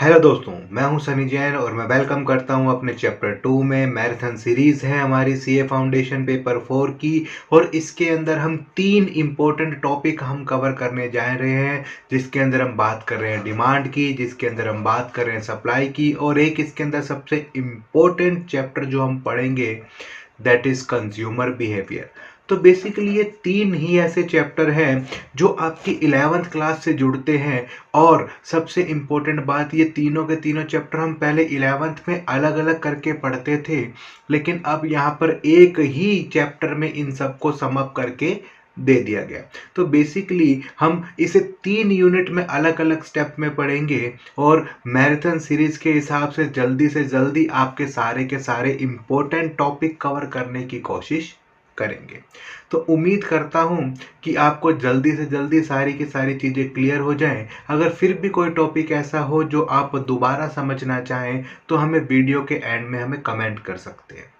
Hello दोस्तों, मैं हूं सनी जैन और मैं वेलकम करता हूं अपने चैप्टर 2 में। मैराथन सीरीज़ है हमारी सीए फाउंडेशन पेपर 4 की और इसके अंदर हम 3 इम्पोर्टेंट टॉपिक हम कवर करने जा रहे हैं, जिसके अंदर हम बात कर रहे हैं डिमांड की, जिसके अंदर हम बात कर रहे हैं सप्लाई की और एक इसके अंदर सबसे इम्पोर्टेंट चैप्टर जो हम पढ़ेंगे दैट इज़ कंज्यूमर बिहेवियर। तो बेसिकली ये 3 ही ऐसे चैप्टर हैं जो आपकी 11th क्लास से जुड़ते हैं और सबसे इम्पोर्टेंट बात, ये तीनों के तीनों चैप्टर हम पहले 11th में अलग अलग करके पढ़ते थे, लेकिन अब यहाँ पर एक ही चैप्टर में इन सबको सम अप करके दे दिया गया। तो बेसिकली हम इसे 3 यूनिट में अलग अलग स्टेप में पढ़ेंगे और मैराथन सीरीज के हिसाब से जल्दी आपके सारे के सारे इम्पोर्टेंट टॉपिक कवर करने की कोशिश करेंगे। तो उम्मीद करता हूँ कि आपको जल्दी से जल्दी सारी की सारी चीज़ें क्लियर हो जाएं। अगर फिर भी कोई टॉपिक ऐसा हो जो आप दोबारा समझना चाहें तो हमें वीडियो के एंड में हमें कमेंट कर सकते हैं।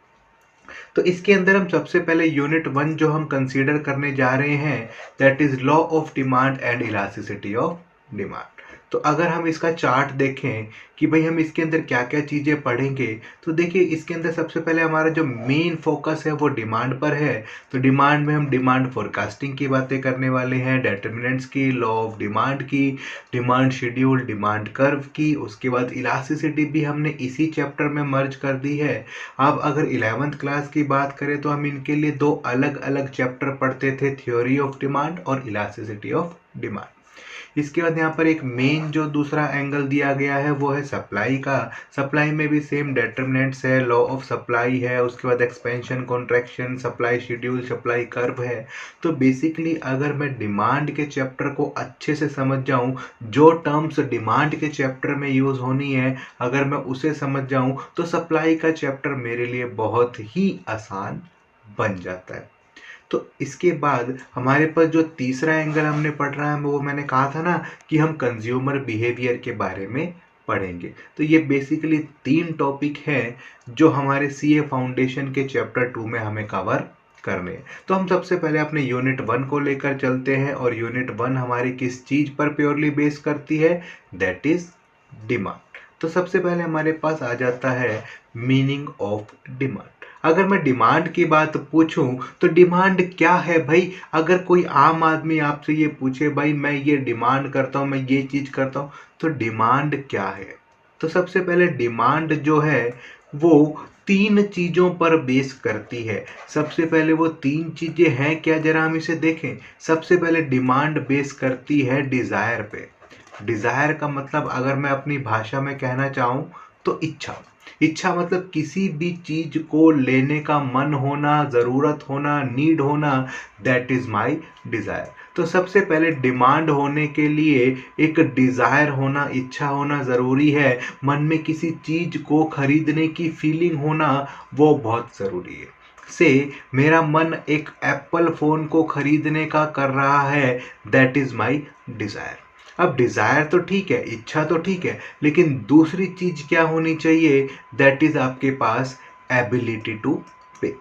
तो इसके अंदर हम सबसे पहले यूनिट 1 जो हम कंसीडर करने जा रहे हैं that is law of demand and elasticity of demand. तो अगर हम इसका चार्ट देखें कि भाई हम इसके अंदर क्या क्या चीज़ें पढ़ेंगे, तो देखिए इसके अंदर सबसे पहले हमारा जो मेन फोकस है वो डिमांड पर है। तो डिमांड में हम डिमांड फोरकास्टिंग की बातें करने वाले हैं, डिटर्मिनेंट्स की, लॉ ऑफ डिमांड की, डिमांड शेड्यूल, डिमांड कर्व की। उसके बाद इलास्टिसिटी भी हमने इसी चैप्टर में मर्ज कर दी है। अब अगर 11th क्लास की बात करें तो हम इनके लिए 2 अलग अलग चैप्टर पढ़ते थे, थ्योरी ऑफ डिमांड और इलास्टिसिटी ऑफ डिमांड। इसके बाद यहाँ पर एक मेन जो दूसरा एंगल दिया गया है वो है सप्लाई का। सप्लाई में भी सेम डिटर्मिनेंट्स है, लॉ ऑफ सप्लाई है, उसके बाद expansion, contraction, supply schedule, supply curve है। तो बेसिकली अगर मैं डिमांड के चैप्टर को अच्छे से समझ जाऊं, जो टर्म्स डिमांड के चैप्टर में यूज़ होनी है अगर मैं उसे समझ जाऊं, तो सप्लाई का चैप्टर मेरे लिए बहुत ही आसान बन जाता है। तो इसके बाद हमारे पास जो तीसरा एंगल हमने पढ़ रहा है वो मैंने कहा था ना कि हम कंज्यूमर बिहेवियर के बारे में पढ़ेंगे। तो ये बेसिकली 3 टॉपिक हैं जो हमारे सीए फाउंडेशन के चैप्टर 2 में हमें कवर करने हैं। तो हम सबसे पहले अपने यूनिट 1 को लेकर चलते हैं और यूनिट 1 हमारी किस चीज़ पर प्योरली बेस करती है, दैट इज डिमांड। तो सबसे पहले हमारे पास आ जाता है मीनिंग ऑफ डिमांड। अगर मैं डिमांड की बात पूछूं तो डिमांड क्या है भाई? अगर कोई आम आदमी आपसे ये पूछे भाई मैं ये डिमांड करता हूँ, मैं ये चीज़ करता हूँ, तो डिमांड क्या है? तो सबसे पहले डिमांड जो है वो 3 चीज़ों पर बेस करती है। सबसे पहले वो 3 चीज़ें हैं क्या, जरा हम इसे देखें। सबसे पहले डिमांड बेस करती है डिज़ायर पे। डिज़ायर का मतलब अगर मैं अपनी भाषा में कहना चाहूँ तो इच्छा। इच्छा मतलब किसी भी चीज को लेने का मन होना, जरूरत होना, नीड होना, दैट इज माई डिजायर। तो सबसे पहले डिमांड होने के लिए एक डिजायर होना, इच्छा होना जरूरी है। मन में किसी चीज को खरीदने की फीलिंग होना वो बहुत जरूरी है। से मेरा मन एक एप्पल फोन को खरीदने का कर रहा है, दैट इज माई डिजायर। अब डिज़ायर तो ठीक है, इच्छा तो ठीक है, लेकिन दूसरी चीज़ क्या होनी चाहिए, दैट इज़ आपके पास एबिलिटी टू पे।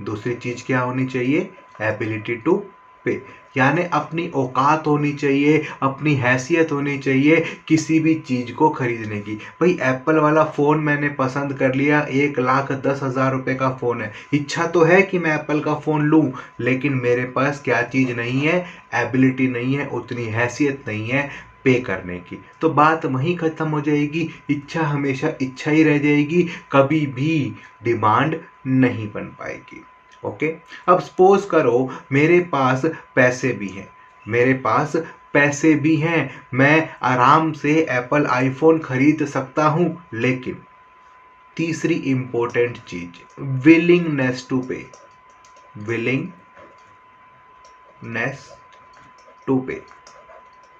दूसरी चीज़ क्या होनी चाहिए, एबिलिटी टू पे। यानी अपनी औकात होनी चाहिए, अपनी हैसियत होनी चाहिए किसी भी चीज़ को खरीदने की। भाई एप्पल वाला फ़ोन मैंने पसंद कर लिया, 1,10,000 रुपये का फ़ोन है, इच्छा तो है कि मैं एप्पल का फ़ोन लूँ, लेकिन मेरे पास क्या चीज़ नहीं है, एबिलिटी नहीं है, उतनी हैसियत नहीं है पे करने की। तो बात वहीं ख़त्म हो जाएगी, इच्छा हमेशा इच्छा ही रह जाएगी, कभी भी डिमांड नहीं बन पाएगी। ओके। अब सपोज करो मेरे पास पैसे भी हैं, मेरे पास पैसे भी हैं, मैं आराम से एप्पल आईफोन खरीद सकता हूं, लेकिन तीसरी इंपॉर्टेंट चीज, विलिंगनेस टू पे। विलिंगनेस टू पे।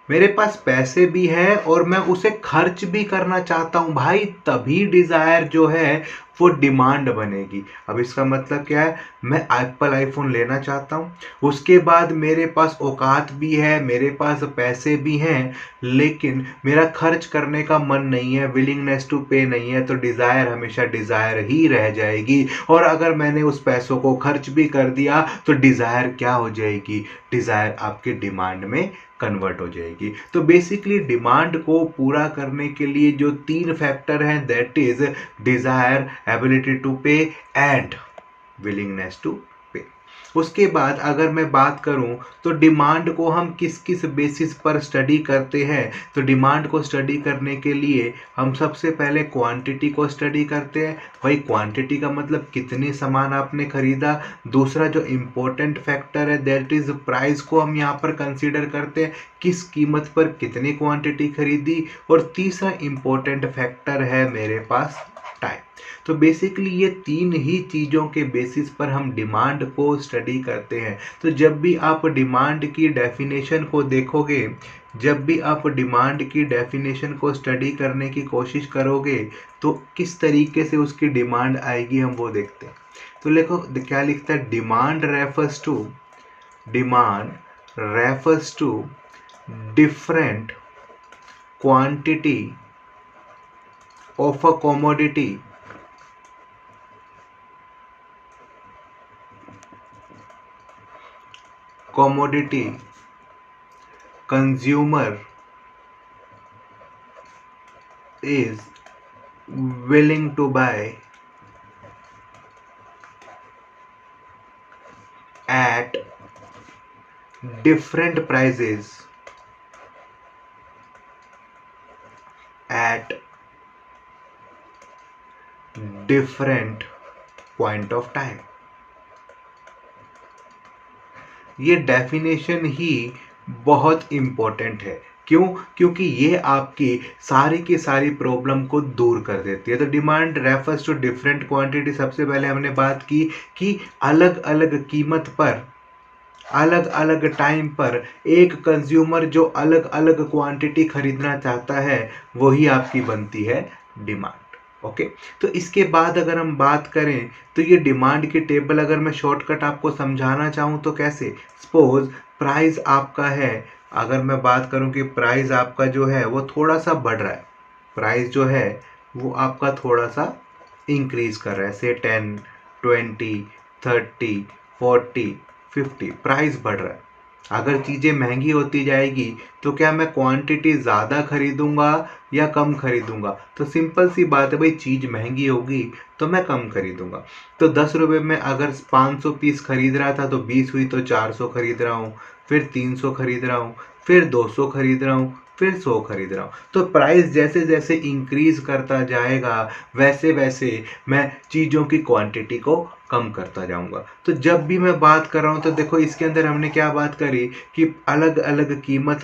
मेरे पास पैसे भी हैं और मैं उसे खर्च भी करना चाहता हूं भाई, तभी डिजायर जो है वो डिमांड बनेगी। अब इसका मतलब क्या है, मैं एप्पल आईफोन लेना चाहता हूं, उसके बाद मेरे पास औकात भी है, मेरे पास पैसे भी हैं, लेकिन मेरा खर्च करने का मन नहीं है, विलिंगनेस टू पे नहीं है, तो डिजायर हमेशा डिजायर ही रह जाएगी। और अगर मैंने उस पैसों को खर्च भी कर दिया तो डिजायर क्या हो जाएगी, डिजायर आपके डिमांड में कन्वर्ट हो जाएगी। तो बेसिकली डिमांड को पूरा करने के लिए जो 3 फैक्टर हैं, that is desire, ability to pay and willingness to pay. उसके बाद अगर मैं बात करूं तो डिमांड को हम किस किस बेसिस पर स्टडी करते हैं, तो डिमांड को स्टडी करने के लिए हम सबसे पहले क्वांटिटी को स्टडी करते हैं। भाई क्वांटिटी का मतलब कितने सामान आपने खरीदा। दूसरा जो इम्पोर्टेंट फैक्टर है दैट इज प्राइस को हम यहाँ पर कंसीडर करते हैं, किस कीमत पर कितनी क्वांटिटी खरीदी। और तीसरा इम्पोर्टेंट फैक्टर है मेरे पास टाइम। तो बेसिकली ये 3 ही चीज़ों के बेसिस पर हम डिमांड को स्टडी करते हैं। तो जब भी आप डिमांड की डेफिनेशन को देखोगे, जब भी आप डिमांड की डेफिनेशन को स्टडी करने की कोशिश करोगे तो किस तरीके से उसकी डिमांड आएगी हम वो देखते हैं। तो देखो क्या लिखता है, demand refers to different quantity of a commodity consumer is willing to buy at different prices at different point of time। ये डेफिनेशन ही बहुत इम्पोर्टेंट है। क्यों? क्योंकि ये आपकी सारी की सारी प्रॉब्लम को दूर कर देती है। तो demand refers to different quantity, सबसे पहले हमने बात की कि अलग अलग कीमत पर अलग अलग टाइम पर एक कंज्यूमर जो अलग अलग क्वांटिटी खरीदना चाहता है वही आपकी बनती है डिमांड। ओके, तो इसके बाद अगर हम बात करें तो ये डिमांड की टेबल अगर मैं शॉर्टकट आपको समझाना चाहूँ तो कैसे, सपोज प्राइस आपका है, अगर मैं बात करूँ कि प्राइस आपका जो है वो थोड़ा सा बढ़ रहा है, प्राइस जो है वो आपका थोड़ा सा इंक्रीज कर रहा है, से 10, 20, 30, 40, 50 प्राइस बढ़ रहा है। अगर चीज़ें महंगी होती जाएगी तो क्या मैं क्वांटिटी ज़्यादा खरीदूंगा या कम खरीदूंगा? तो सिंपल सी बात है भाई, चीज़ महंगी होगी तो मैं कम खरीदूंगा। तो 10 रुपये में अगर 500 पीस खरीद रहा था तो 20 हुई तो 400 खरीद रहा हूँ, फिर 300 खरीद रहा हूँ, फिर 200 खरीद रहा हूँ, फिर 100 खरीद रहा हूँ। तो प्राइस जैसे जैसे इंक्रीज करता जाएगा वैसे वैसे मैं चीज़ों की क्वांटिटी को कम करता जाऊंगा। तो जब भी मैं बात कर रहा हूँ तो देखो इसके अंदर हमने क्या बात करी कि अलग अलग कीमत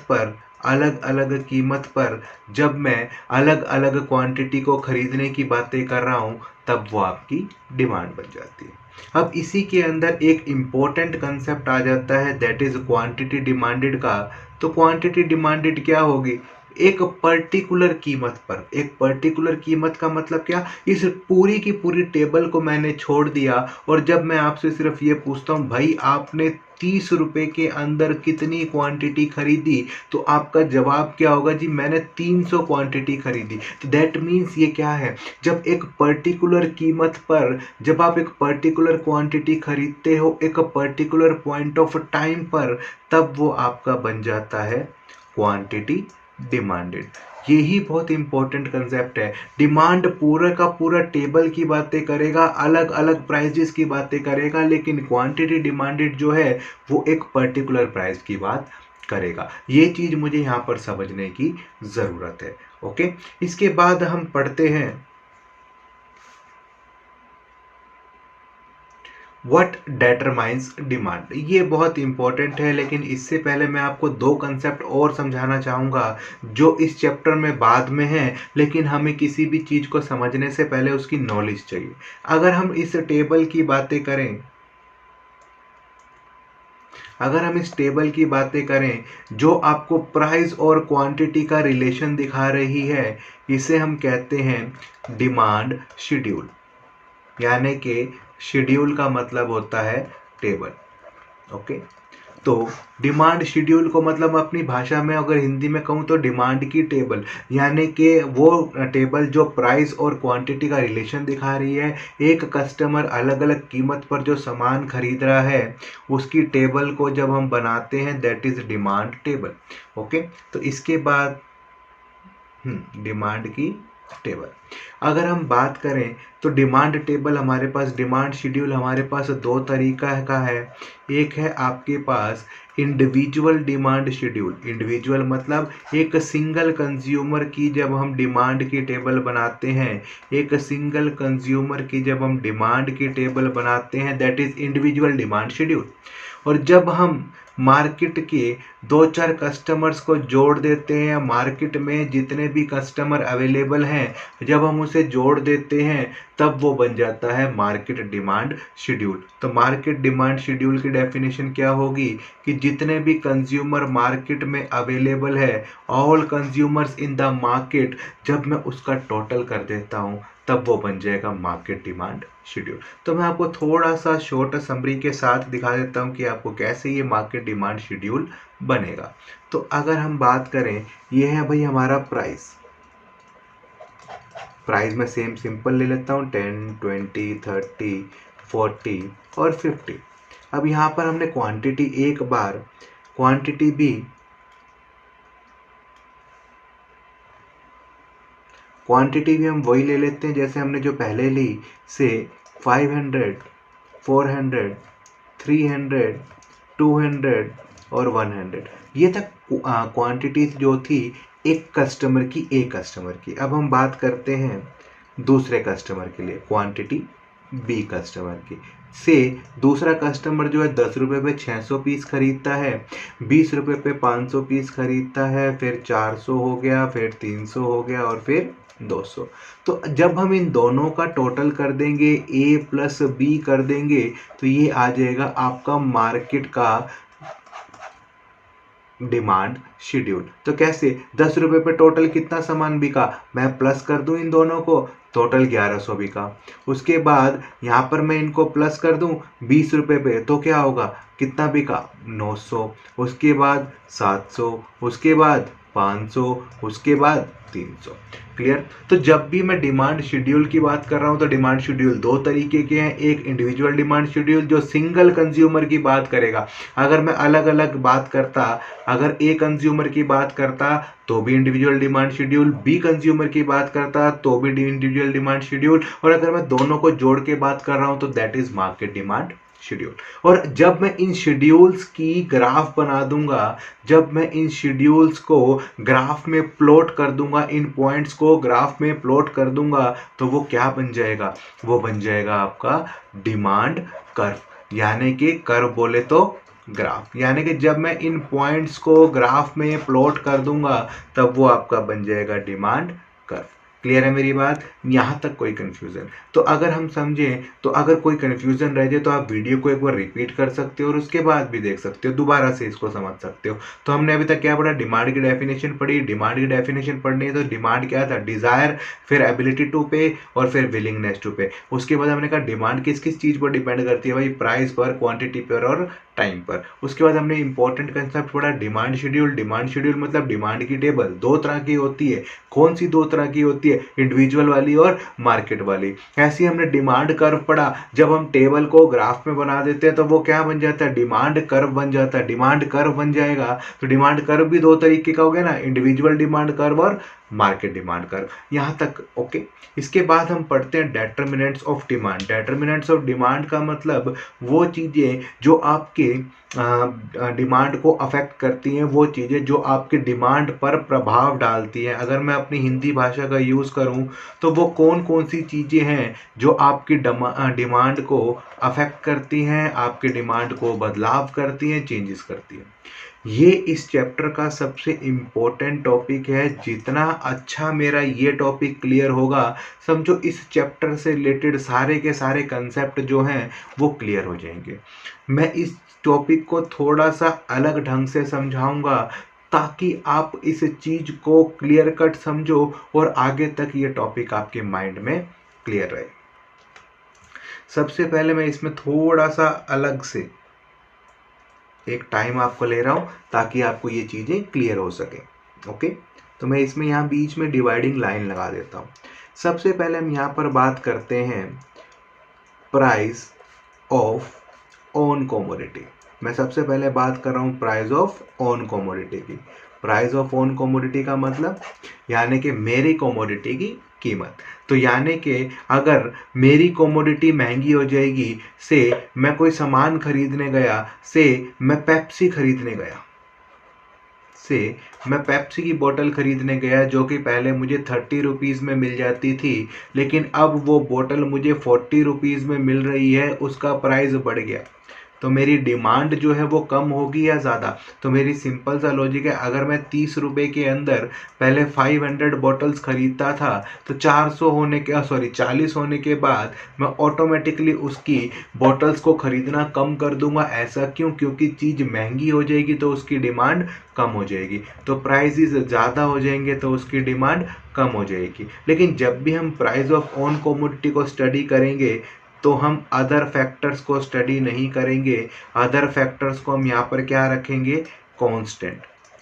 पर जब मैं अलग अलग क्वांटिटी को खरीदने की बातें कर रहा हूँ तब वो आपकी डिमांड बन जाती है। अब इसी के अंदर एक इम्पोर्टेंट कंसेप्ट आ जाता है दैट इज क्वांटिटी डिमांडेड का। तो क्वांटिटी डिमांडेड क्या होगी, एक पर्टिकुलर कीमत पर, एक पर्टिकुलर कीमत का मतलब क्या, इस पूरी की पूरी टेबल को मैंने छोड़ दिया और जब मैं आपसे सिर्फ ये पूछता हूँ भाई आपने 30 रुपए के अंदर कितनी क्वांटिटी खरीदी, तो आपका जवाब क्या होगा, जी मैंने 300 क्वांटिटी खरीदी। तो दैट मीन्स ये क्या है, जब एक पर्टिकुलर कीमत पर जब आप एक पर्टिकुलर क्वांटिटी खरीदते हो एक पर्टिकुलर पॉइंट ऑफ टाइम पर, तब वो आपका बन जाता है क्वांटिटी डिमांडेड। यही बहुत इंपॉर्टेंट कंसेप्ट है। डिमांड पूरा का पूरा टेबल की बातें करेगा, अलग अलग प्राइजेस की बातें करेगा, लेकिन क्वांटिटी डिमांडेड जो है वो एक पर्टिकुलर प्राइस की बात करेगा। ये चीज मुझे यहाँ पर समझने की जरूरत है। ओके, इसके बाद हम पढ़ते हैं व्हाट डेटरमाइंस डिमांड। ये बहुत इंपॉर्टेंट है, लेकिन इससे पहले मैं आपको 2 कंसेप्ट और समझाना चाहूँगा जो इस चैप्टर में बाद में है, लेकिन हमें किसी भी चीज़ को समझने से पहले उसकी नॉलेज चाहिए। अगर हम इस टेबल की बातें करें, अगर हम इस टेबल की बातें करें जो आपको प्राइस और क्वांटिटी का रिलेशन दिखा रही है, इसे हम कहते हैं डिमांड शेड्यूल। यानी कि शेड्यूल का मतलब होता है टेबल। ओके, तो डिमांड शेड्यूल को मतलब अपनी भाषा में अगर हिंदी में कहूँ तो डिमांड की टेबल, यानी कि वो टेबल जो प्राइस और क्वांटिटी का रिलेशन दिखा रही है। एक कस्टमर अलग अलग कीमत पर जो सामान खरीद रहा है उसकी टेबल को जब हम बनाते हैं that is demand table. Okay, तो इसके बाद डिमांड की टेबल अगर हम बात करें तो डिमांड टेबल हमारे पास, डिमांड शेड्यूल हमारे पास दो तरीका का है। एक है आपके पास इंडिविजुअल डिमांड शेड्यूल। इंडिविजुअल मतलब एक सिंगल कंज्यूमर की जब हम डिमांड की टेबल बनाते हैं, एक सिंगल कंज्यूमर की जब हम डिमांड की टेबल बनाते हैं that is individual demand schedule. और जब हम मार्केट के दो चार कस्टमर्स को जोड़ देते हैं, मार्केट में जितने भी कस्टमर अवेलेबल हैं जब हम उसे जोड़ देते हैं तब वो बन जाता है मार्केट डिमांड शेड्यूल। तो मार्केट डिमांड शेड्यूल की डेफिनेशन क्या होगी कि जितने भी कंज्यूमर मार्केट में अवेलेबल है, all consumers in the market, जब मैं उसका टोटल कर देता हूँ तब वो बन जाएगा मार्केट डिमांड शेड्यूल। तो मैं आपको थोड़ा सा शॉर्ट समरी के साथ दिखा देता हूँ कि आपको कैसे ये मार्केट डिमांड शेड्यूल बनेगा। तो अगर हम बात करें, ये है भाई हमारा प्राइस। प्राइस में सेम सिंपल ले लेता हूँ 10, 20, 30, 40 और 50। अब यहाँ पर हमने क्वांटिटी एक बार, क्वांटिटी भी, क्वांटिटी भी हम वही ले लेते हैं जैसे हमने जो पहले ली से 500, 400, 300, 200 और 100। ये तक क्वांटिटीज जो थी एक कस्टमर की। अब हम बात करते हैं दूसरे कस्टमर के लिए, क्वांटिटी बी कस्टमर की से दूसरा कस्टमर जो है 10 रुपये पे 600 पीस खरीदता है, 20 रुपये पे 500 पीस खरीदता है, फिर 400 हो गया, फिर 300 हो गया और फिर 200। तो जब हम इन दोनों का टोटल कर देंगे, ए प्लस बी कर देंगे, तो ये आ जाएगा आपका मार्केट का डिमांड शेड्यूल। तो कैसे, 10 रुपये पे टोटल कितना सामान बिका, मैं प्लस कर दूं इन दोनों को, टोटल 1100 बिका। उसके बाद यहाँ पर मैं इनको प्लस कर दूं 20 रुपये पे, तो क्या होगा, कितना बिका, 900। उसके बाद 700, उसके बाद 500, उसके बाद 300। क्लियर। तो जब भी मैं डिमांड शेड्यूल की बात कर रहा हूं तो डिमांड शेड्यूल दो तरीके के हैं। एक इंडिविजुअल डिमांड शेड्यूल जो सिंगल कंज्यूमर की बात करेगा। अगर मैं अलग अलग बात करता, अगर ए कंज्यूमर की बात करता तो भी individual demand schedule, B consumer की बात करता तो भी इंडिविजुअल डिमांड शेड्यूल, और अगर मैं दोनों को जोड़ के बात कर रहा हूं तो that is market demand schedule. और जब मैं इन शेड्यूल्स की ग्राफ बना दूंगा, जब मैं इन शेड्यूल्स को ग्राफ में प्लॉट कर दूंगा, इन पॉइंट्स को ग्राफ में प्लॉट कर दूंगा, तो वो क्या बन जाएगा, वो बन जाएगा आपका डिमांड कर्व। यानी कि कर्व बोले तो ग्राफ, यानी कि जब मैं इन पॉइंट्स को ग्राफ में प्लॉट कर दूंगा तब वो आपका बन जाएगा डिमांड कर्व। क्लियर है मेरी बात, यहाँ तक कोई कंफ्यूजन? तो अगर हम समझें, तो अगर कोई कंफ्यूजन रह जाए तो आप वीडियो को एक बार रिपीट कर सकते हो और उसके बाद भी देख सकते हो, दोबारा से इसको समझ सकते हो। तो हमने अभी तक क्या पढ़ा, डिमांड की डेफिनेशन पढ़ी। डिमांड की डेफिनेशन पढ़नी है तो डिमांड क्या था, डिजायर, फिर एबिलिटी टू पे और फिर विलिंगनेस टू पे। उसके बाद हमने कहा डिमांड किस किस चीज़ पर डिपेंड करती है भाई, प्राइस पर, क्वांटिटी पर और टाइम पर। उसके बाद हमने इंपॉर्टेंट कंसेप्ट पढ़ा डिमांड शेड्यूल। डिमांड शेड्यूल मतलब डिमांड की टेबल दो तरह की होती है। कौन सी दो तरह की होती है, इंडिविजुअल वाली और मार्केट वाली। ऐसे ही हमने डिमांड कर्व पढ़ा। जब हम टेबल को ग्राफ में बना देते हैं तो वो क्या बन जाता है, डिमांड कर्व बन जाता है। डिमांड कर्व बन जाएगा तो डिमांड कर्व भी दो तरीके का हो गया ना, इंडिविजुअल डिमांड कर्व और मार्केट डिमांड कर्व। यहाँ तक ओके। इसके बाद हम पढ़ते हैं डेटर्मिनेंट्स ऑफ डिमांड। डेटर्मिनेंट्स ऑफ डिमांड का मतलब वो चीज़ें जो आपके डिमांड को अफेक्ट करती हैं, वो चीज़ें जो आपके डिमांड पर प्रभाव डालती हैं। अगर मैं अपनी हिंदी भाषा का यूज़ करूं तो वो कौन कौन सी चीज़ें हैं जो आपकी डिमांड को अफेक्ट करती हैं, आपके डिमांड को बदलाव करती हैं, चेंजेस करती हैं। ये इस चैप्टर का सबसे इम्पोर्टेंट टॉपिक है। जितना अच्छा मेरा ये टॉपिक क्लियर होगा, समझो इस चैप्टर से रिलेटेड सारे के सारे कंसेप्ट जो हैं वो क्लियर हो जाएंगे। मैं इस टॉपिक को थोड़ा सा अलग ढंग से समझाऊंगा ताकि आप इस चीज़ को क्लियर कट समझो और आगे तक ये टॉपिक आपके माइंड में क्लियर रहे। सबसे पहले मैं इसमें थोड़ा सा अलग से एक टाइम आपको ले रहा हूँ ताकि आपको ये चीज़ें क्लियर हो सके। ओके, तो मैं इसमें यहाँ बीच में डिवाइडिंग लाइन लगा देता हूँ। सबसे पहले हम यहाँ पर बात करते हैं प्राइस ऑफ ऑन कमोडिटी। मैं सबसे पहले बात कर रहा हूँ प्राइस ऑफ ऑन कमोडिटी की। प्राइस ऑफ ऑन कमोडिटी का मतलब यानी कि मेरी कमोडिटी की कीमत। तो यानी कि अगर मेरी कमोडिटी महंगी हो जाएगी, से मैं कोई सामान खरीदने गया, से मैं पेप्सी खरीदने गया, से मैं पेप्सी की बोतल खरीदने गया जो कि पहले मुझे 30 रुपीज़ में मिल जाती थी, लेकिन अब वो बोतल मुझे 40 रुपीज़ में मिल रही है, उसका प्राइस बढ़ गया। तो मेरी डिमांड जो है वो कम होगी या ज़्यादा? तो मेरी सिंपल सा लॉजिक है, अगर मैं 30 रुपये के अंदर पहले 500 बॉटल्स खरीदता था, तो 400 होने के 40 होने के बाद मैं ऑटोमेटिकली उसकी बॉटल्स को खरीदना कम कर दूंगा। ऐसा क्यों? क्योंकि चीज़ महंगी हो जाएगी तो उसकी डिमांड कम हो जाएगी। तो प्राइसेस ज़्यादा हो जाएंगे तो उसकी डिमांड कम हो जाएगी। लेकिन जब भी हम प्राइस ऑफ ऑन कमोडिटी को स्टडी करेंगे तो हम अदर फैक्टर्स को स्टडी नहीं करेंगे। अदर फैक्टर्स को हम यहाँ पर क्या रखेंगे? कांस्टेंट।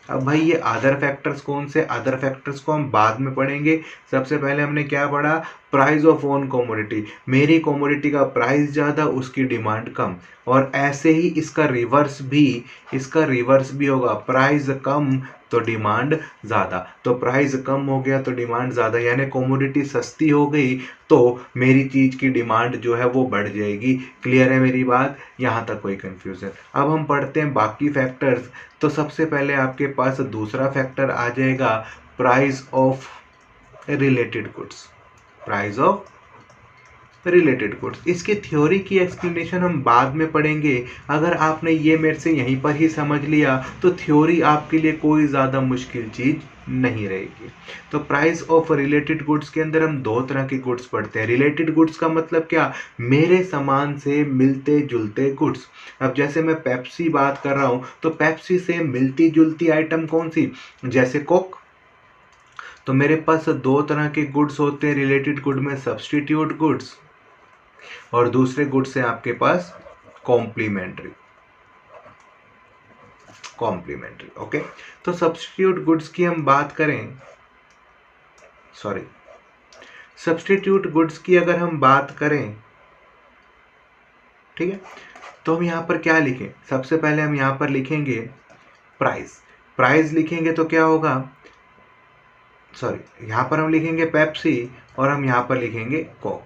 अब भाई ये अदर फैक्टर्स कौन से? अदर फैक्टर्स को हम बाद में पढ़ेंगे। सबसे पहले हमने क्या पढ़ा? Price of on commodity. मेरी कमोडिटी का प्राइस ज़्यादा, उसकी डिमांड कम। और ऐसे ही इसका रिवर्स भी होगा। प्राइस कम तो डिमांड ज़्यादा। तो प्राइस कम हो गया तो डिमांड ज़्यादा, यानी कमोडिटी सस्ती हो गई तो मेरी चीज़ की डिमांड जो है वो बढ़ जाएगी। क्लियर है मेरी बात? यहाँ तक कोई कन्फ्यूज़न? अब हम पढ़ते हैं बाकी फैक्टर्स। तो सबसे पहले आपके पास दूसरा फैक्टर आ जाएगा price of related goods. Price of related goods, इसकी थ्योरी की एक्सप्लेनेशन हम बाद में पढ़ेंगे। अगर आपने ये मेरे से यहीं पर ही समझ लिया तो थ्योरी आपके लिए कोई ज़्यादा मुश्किल चीज़ नहीं रहेगी। तो प्राइस ऑफ रिलेटेड गुड्स के अंदर हम दो तरह के गुड्स पढ़ते हैं। रिलेटेड गुड्स का मतलब क्या? मेरे सामान से मिलते जुलते गुड्स। अब जैसे मैं पेप्सी बात कर रहा हूँ तो पेप्सी से मिलती जुलती आइटम कौन सी? जैसे कोक। तो मेरे पास दो तरह के गुड्स होते हैं रिलेटेड गुड में, सब्स्टिट्यूट गुड्स और दूसरे गुड्स हैं आपके पास कॉम्प्लीमेंट्री। ओके, तो सब्स्टिट्यूट गुड्स की हम बात करें, सब्स्टिट्यूट गुड्स की अगर हम बात करें, ठीक है, तो हम यहाँ पर क्या लिखें? सबसे पहले हम यहाँ पर लिखेंगे प्राइस लिखेंगे तो क्या होगा? यहाँ पर हम लिखेंगे पेप्सी और हम यहाँ पर लिखेंगे कोक।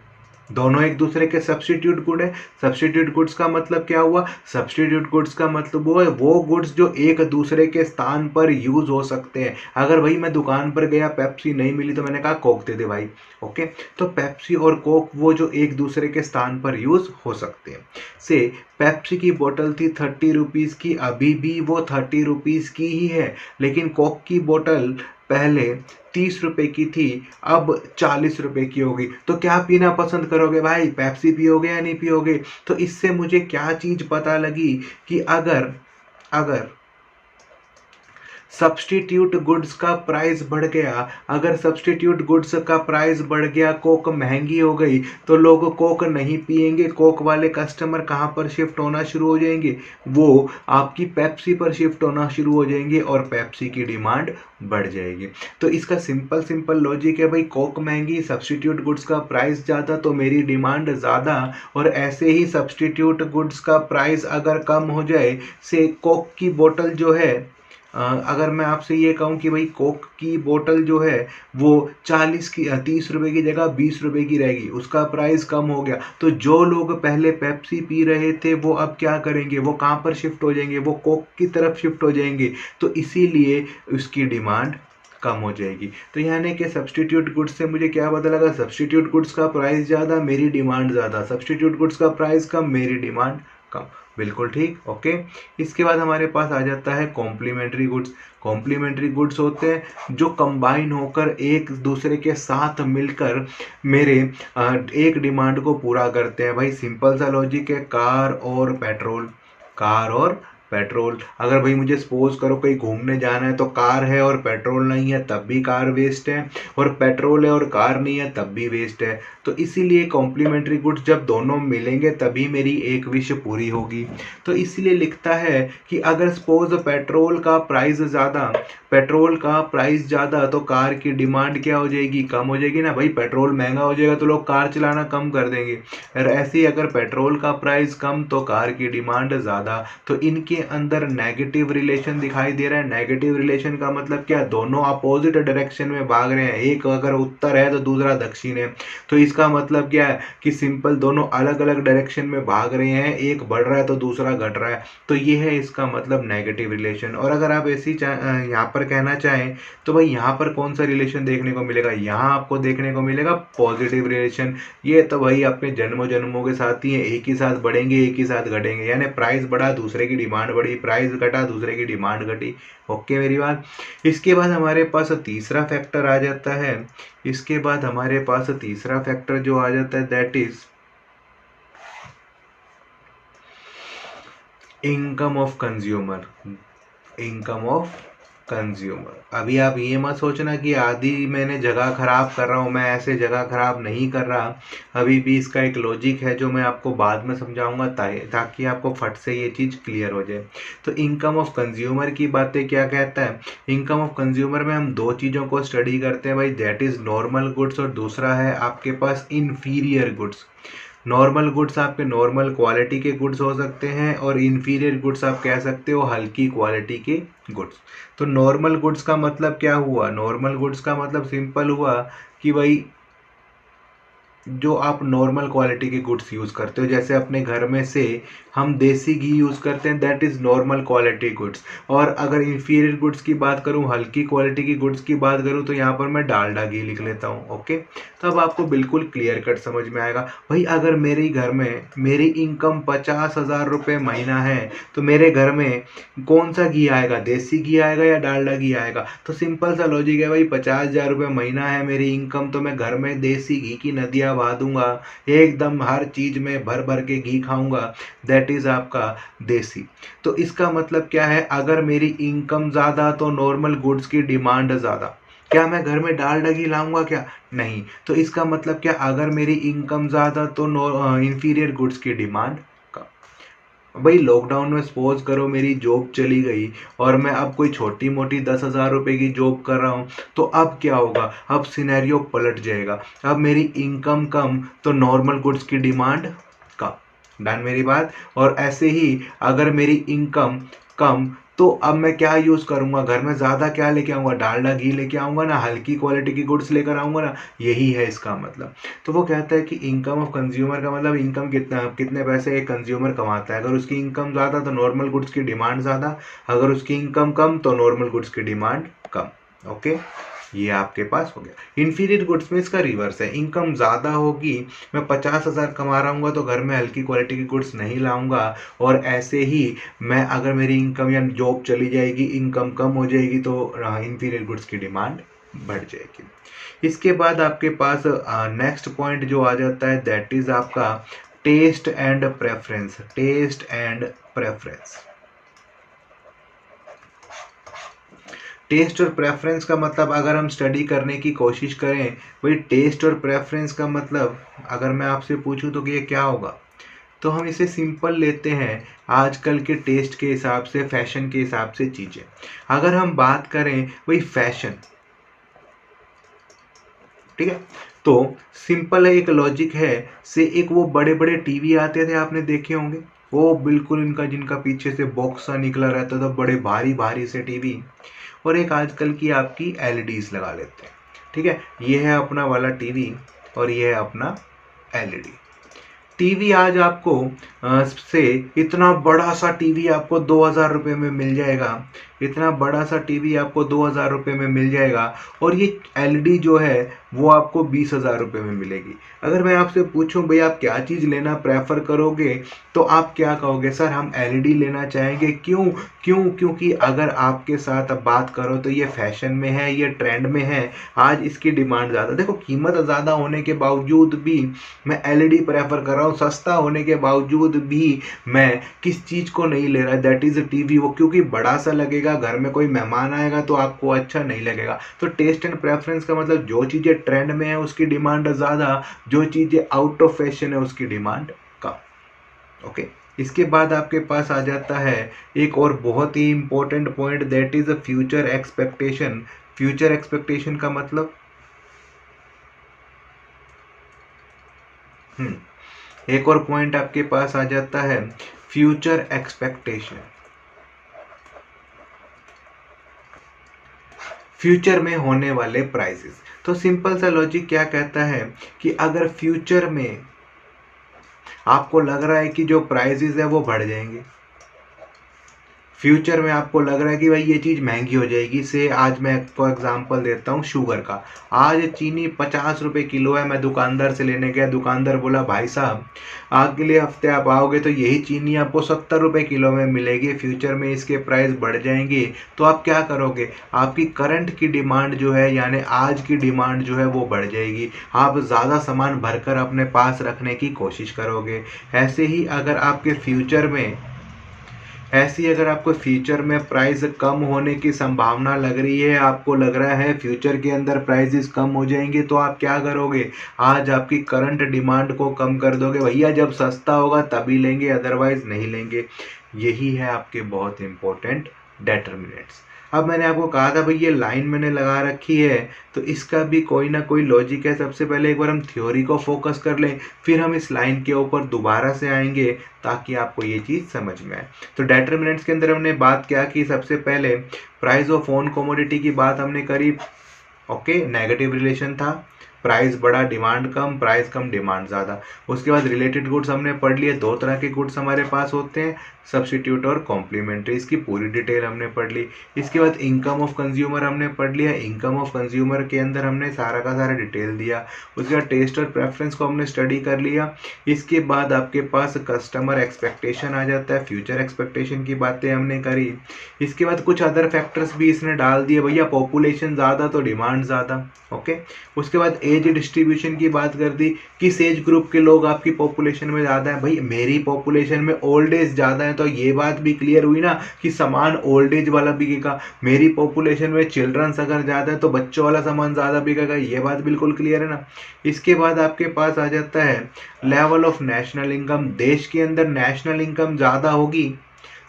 दोनों एक दूसरे के सब्स्टिट्यूट गुड है। सब्स्टिट्यूट गुड्स का मतलब क्या हुआ? सब्स्टिट्यूट गुड्स का मतलब वो है वो गुड्स जो एक दूसरे के स्थान पर यूज हो सकते हैं। अगर भाई मैं दुकान पर गया, पेप्सी नहीं मिली तो मैंने कहा कोक दे दे भाई। ओके, तो पेप्सी और कोक वो जो एक दूसरे के स्थान पर यूज हो सकते हैं। से पेप्सी की बोतल थी 30 रुपीज़ की, अभी भी वो 30 रुपीज़ की ही है, लेकिन कोक की बोतल पहले 30 रुपए की थी, अब 40 रुपए की होगी। तो क्या पीना पसंद करोगे भाई? पेप्सी पियोगे या नहीं पियोगे? तो इससे मुझे क्या चीज़ पता लगी कि अगर सब्स्टिट्यूट गुड्स का प्राइस बढ़ गया, अगर सब्स्टिट्यूट गुड्स का प्राइस बढ़ गया, कोक महंगी हो गई, तो लोग कोक नहीं पिएंगे। कोक वाले कस्टमर कहाँ पर शिफ्ट होना शुरू हो जाएंगे? वो आपकी पेप्सी पर शिफ्ट होना शुरू हो जाएंगे और पेप्सी की डिमांड बढ़ जाएगी। तो इसका सिंपल लॉजिक है भाई, कोक महंगी, सब्स्टिट्यूट गुड्स का प्राइस ज़्यादा तो मेरी डिमांड ज़्यादा। और ऐसे ही सब्स्टिट्यूट गुड्स का प्राइस अगर कम हो जाए, से कोक की बोतल जो है, अगर मैं आपसे ये कहूँ कि भाई कोक की बोतल जो है वो 30 रुपए की जगह 20 रुपए की रहेगी, उसका प्राइस कम हो गया, तो जो लोग पहले पेप्सी पी रहे थे वो अब क्या करेंगे? वो कहाँ पर शिफ्ट हो जाएंगे? वो कोक की तरफ शिफ्ट हो जाएंगे। तो इसीलिए उसकी डिमांड कम हो जाएगी। तो यानी कि सब्स्टिट्यूट गुड्स से मुझे क्या पता लगा? सब्स्टिट्यूट गुड्स का प्राइस ज़्यादा, मेरी डिमांड ज़्यादा। सब्स्टिट्यूट गुड्स का प्राइस कम, मेरी डिमांड कम। बिल्कुल ठीक। ओके, इसके बाद हमारे पास आ जाता है कॉम्प्लीमेंट्री गुड्स। कॉम्प्लीमेंट्री गुड्स होते हैं जो कंबाइन होकर एक दूसरे के साथ मिलकर मेरे एक डिमांड को पूरा करते हैं। भाई सिंपल सा लॉजिक है, कार और पेट्रोल। पेट्रोल। अगर भाई मुझे सपोज करो कहीं घूमने जाना है तो कार है और पेट्रोल नहीं है तब भी कार वेस्ट है, और पेट्रोल है और कार नहीं है तब भी वेस्ट है। तो इसीलिए कॉम्प्लीमेंट्री गुड्स जब दोनों मिलेंगे तभी मेरी एक विश पूरी होगी। तो इसीलिए लिखता है कि अगर सपोज पेट्रोल का प्राइस ज़्यादा तो कार की डिमांड क्या हो जाएगी, कम हो जाएगी ना भाई। पेट्रोल महंगा हो जाएगा तो लोग कार चलाना कम कर देंगे। और ऐसे ही अगर पेट्रोल का प्राइस कम तो कार की डिमांड ज़्यादा। तो इनके अंदर नेगेटिव रिलेशन दिखाई दे रहा है। नेगेटिव रिलेशन का मतलब क्या, दोनों अपोजिट डायरेक्शन में भाग रहे हैं। एक अगर उत्तर है तो दूसरा दक्षिण है। तो इसका मतलब क्या है कि सिंपल दोनों अलग अलग डायरेक्शन में भाग रहे हैं, एक बढ़ रहा है तो दूसरा घट रहा है। तो ये है इसका मतलब नेगेटिव रिलेशन। और अगर आप ऐसी यहाँ पर कहना चाहें तो भाई यहाँ पर कौन सा रिलेशन देखने को मिलेगा, यहाँ आपको देखने को मिलेगा पॉजिटिव रिलेशन। ये तो भाई अपने जन्मों जन्मों के साथ ही है, एक ही साथ बढ़ेंगे एक ही साथ घटेंगे। यानी प्राइस बढ़ा दूसरे की डिमांड बढ़ी, प्राइस घटा दूसरे की डिमांड घटी। ओके मेरी बात। इसके बाद हमारे पास तीसरा फैक्टर आ जाता है। इसके बाद हमारे पास तीसरा फैक्टर जो आ जाता है that is income of consumer. Income of consumer. अभी आप ये मत सोचना कि आदि मैंने जगह खराब कर रहा हूँ, मैं ऐसे जगह खराब नहीं कर रहा। अभी भी इसका एक लॉजिक है जो मैं आपको बाद में समझाऊंगा ताकि आपको फट से ये चीज़ क्लियर हो जाए। तो इनकम ऑफ कंज्यूमर की बातें क्या कहता है, इनकम ऑफ कंज्यूमर में हम दो चीज़ों को स्टडी करते हैं भाई, दैट इज़ नॉर्मल गुड्स और दूसरा है आपके पास इन्फीरियर गुड्स। नॉर्मल गुड्स आपके नॉर्मल क्वालिटी के गुड्स हो सकते हैं और इन्फीरियर गुड्स आप कह सकते हो हल्की क्वालिटी के गुड्स। तो नॉर्मल गुड्स का मतलब क्या हुआ, नॉर्मल गुड्स का मतलब सिंपल हुआ कि भाई जो आप नॉर्मल क्वालिटी के गुड्स यूज़ करते हो, जैसे अपने घर में से हम देसी घी यूज़ करते हैं, that is normal quality goods. और अगर इंफीरियर गुड्स की बात करूँ, हल्की क्वालिटी की गुड्स की बात करूँ, तो यहाँ पर मैं डालडा घी लिख लेता हूँ। ओके, तो अब आपको बिल्कुल क्लियर कट समझ में आएगा। भाई अगर मेरे घर में मेरी इनकम 50,000 रुपये महीना है तो मेरे घर में कौन सा घी आएगा, देसी घी आएगा या डालडा घी आएगा। तो सिंपल सा लॉजिक है भाई, 50,000 रुपये महीना है मेरी इनकम, तो मैं घर में देसी घी की नदियाँ बहा दूंगा, एकदम हर चीज़ में भर भर के घी खाऊंगा, दैट इज़ आपका देसी। तो इसका मतलब क्या है, अगर मेरी इनकम ज़्यादा तो नॉर्मल गुड्स की डिमांड ज़्यादा। क्या मैं घर में डालडा घी लाऊंगा क्या, नहीं। तो इसका मतलब क्या, अगर मेरी इनकम ज़्यादा तो इंफीरियर गुड्स की डिमांड कम। भाई लॉकडाउन में सपोज करो मेरी जॉब चली गई और मैं अब कोई छोटी मोटी 10,000 रुपये की जॉब कर रहा हूँ, तो अब क्या होगा, अब सिनेरियो पलट जाएगा। अब मेरी इनकम कम तो नॉर्मल गुड्स की डिमांड कम। डन मेरी बात। और ऐसे ही अगर मेरी इनकम कम तो अब मैं क्या यूज़ करूँगा, घर में ज़्यादा क्या लेके आऊँगा, डालडा घी लेके आऊँगा ना, हल्की क्वालिटी की गुड्स लेकर आऊँगा ना, यही है इसका मतलब। तो वो कहता है कि इनकम ऑफ कंज्यूमर का मतलब इनकम कितने पैसे एक कंज्यूमर कमाता है। अगर उसकी इनकम ज़्यादा तो नॉर्मल गुड्स की डिमांड ज़्यादा, अगर उसकी इनकम कम तो नॉर्मल गुड्स की डिमांड कम। ओके, ये आपके पास हो गया। इन्फीरियर गुड्स में इसका रिवर्स है, इनकम ज़्यादा होगी, मैं 50,000 कमा रहा हूँ तो घर में हल्की क्वालिटी की गुड्स नहीं लाऊंगा। और ऐसे ही मैं अगर मेरी इनकम या जॉब चली जाएगी, इनकम कम हो जाएगी, तो इन्फीरियर गुड्स की डिमांड बढ़ जाएगी। इसके बाद आपके पास नेक्स्ट पॉइंट जो आ जाता है दैट इज़ आपका taste and preference. Taste and preference, taste और प्रेफरेंस का मतलब अगर हम स्टडी करने की कोशिश करें, भाई टेस्ट और प्रेफरेंस का मतलब अगर मैं आपसे पूछूं तो कि ये क्या होगा, तो हम इसे सिंपल लेते हैं आजकल के टेस्ट के हिसाब से, फैशन के हिसाब से चीज़ें। अगर हम बात करें भाई फैशन, ठीक है, तो सिंपल है, एक लॉजिक है से एक वो बड़े बड़े टीवी आते थे, आपने देखे होंगे, वो बिल्कुल इनका जिनका पीछे से बॉक्स सा निकला रहता था, बड़े भारी भारी से टीवी। और एक आजकल की आपकी एलईडीज लगा लेते हैं, ठीक है। ये है अपना वाला टीवी और ये है अपना एलईडी टीवी। आज आपको से इतना बड़ा सा टीवी आपको 2,000 रुपये में मिल जाएगा, इतना बड़ा सा टीवी आपको 2,000 रुपये में मिल जाएगा। और ये एलईडी जो है वो आपको 20,000 रुपये में मिलेगी। अगर मैं आपसे पूछूं भाई आप क्या चीज़ लेना प्रेफर करोगे, तो आप क्या कहोगे, सर हम एलईडी लेना चाहेंगे। क्यों क्यों क्योंकि अगर आपके साथ अब बात करो तो ये फैशन में है, ये ट्रेंड में है, आज इसकी डिमांड ज़्यादा। देखो कीमत ज़्यादा होने के बावजूद भी मैं एलईडी प्रेफर कर रहा हूँ, सस्ता होने के बावजूद बावजूद भी मैं किस चीज़ को नहीं ले रहा, दैट इज़ टीवी। वो क्योंकि बड़ा सा लगेगा, घर में कोई मेहमान आएगा तो आपको अच्छा नहीं लगेगा। तो टेस्ट एंड प्रेफरेंस का मतलब जो चीज़ें ट्रेंड में है उसकी डिमांड ज़्यादा, जो चीज़ें आउट ऑफ फैशन है उसकी डिमांड कम। ओके, इसके बाद आपके पास आ जाता है एक और बहुत ही important point, that is a future expectation. Future expectation का मतलब एक और पॉइंट आपके पास आ जाता है फ्यूचर एक्सपेक्टेशन। फ्यूचर में होने वाले प्राइसेस। तो सिंपल सा लॉजिक क्या कहता है कि अगर फ्यूचर में आपको लग रहा है कि जो प्राइसेस है वो बढ़ जाएंगे, फ्यूचर में आपको लग रहा है कि भाई ये चीज़ महंगी हो जाएगी, से आज मैं आपको एग्जांपल देता हूँ शुगर का। आज चीनी 50 रुपये किलो है, मैं दुकानदार से लेने गया, दुकानदार बोला भाई साहब अगले हफ्ते आप आओगे तो यही चीनी आपको 70 रुपये किलो में मिलेगी, फ्यूचर में इसके प्राइस बढ़ जाएंगे। तो आप क्या करोगे, आपकी करंट की डिमांड जो है यानी आज की डिमांड जो है वो बढ़ जाएगी, आप ज़्यादा सामान भरकर अपने पास रखने की कोशिश करोगे। ऐसे ही अगर आपके फ्यूचर में अगर आपको फ्यूचर में प्राइस कम होने की संभावना लग रही है, आपको लग रहा है फ्यूचर के अंदर प्राइसेस कम हो जाएंगे, तो आप क्या करोगे, आज आपकी करंट डिमांड को कम कर दोगे, भैया जब सस्ता होगा तभी लेंगे अदरवाइज नहीं लेंगे। यही है आपके बहुत इंपॉर्टेंट डिटरमिनेंट्स। अब मैंने आपको कहा था भाई ये लाइन मैंने लगा रखी है तो इसका भी कोई ना कोई लॉजिक है। सबसे पहले एक बार हम थ्योरी को फोकस कर लें, फिर हम इस लाइन के ऊपर दोबारा से आएंगे ताकि आपको ये चीज़ समझ में आए। तो डिटरमिनेंट्स के अंदर हमने बात क्या की, सबसे पहले प्राइस ऑफ ओन कमोडिटी की बात हमने करी। ओके, नेगेटिव रिलेशन था, प्राइस बढ़ा डिमांड कम, प्राइस कम डिमांड ज़्यादा। उसके बाद रिलेटेड गुड्स हमने पढ़ लिए, दो तरह के गुड्स हमारे पास होते हैं, सब्स्टिट्यूट और कॉम्प्लीमेंट्री, इसकी पूरी डिटेल हमने पढ़ ली। इसके बाद इनकम ऑफ कंज्यूमर हमने पढ़ लिया, इनकम ऑफ कंज्यूमर के अंदर हमने सारा का सारा डिटेल दिया। उसके बाद टेस्ट और प्रेफरेंस को हमने स्टडी कर लिया। इसके बाद आपके पास कस्टमर एक्सपेक्टेशन आ जाता है, फ्यूचर एक्सपेक्टेशन की बातें हमने करी। इसके बाद कुछ अदर फैक्टर्स भी इसने डाल दिए, भैया पॉपुलेशन ज़्यादा तो डिमांड ज़्यादा। ओके, उसके बाद एज डिस्ट्रीब्यूशन की बात कर दी, किस एज ग्रुप के लोग आपकी पॉपुलेशन में ज़्यादा है, भाई मेरी पॉपुलेशन में ओल्ड एज ज़्यादा है, तो ये बात भी क्लियर हुई ना कि सामान ओल्ड एज वाला बिकेगा। मेरी पॉपुलेशन में चिल्ड्रंस अगर ज़्यादा है तो बच्चों वाला सामान ज़्यादा बिकेगा, ये बात बिल्कुल क्लियर है ना। इसके बाद आपके पास आ जाता है लेवल ऑफ नेशनल इनकम। देश के अंदर नेशनल इनकम ज़्यादा होगी,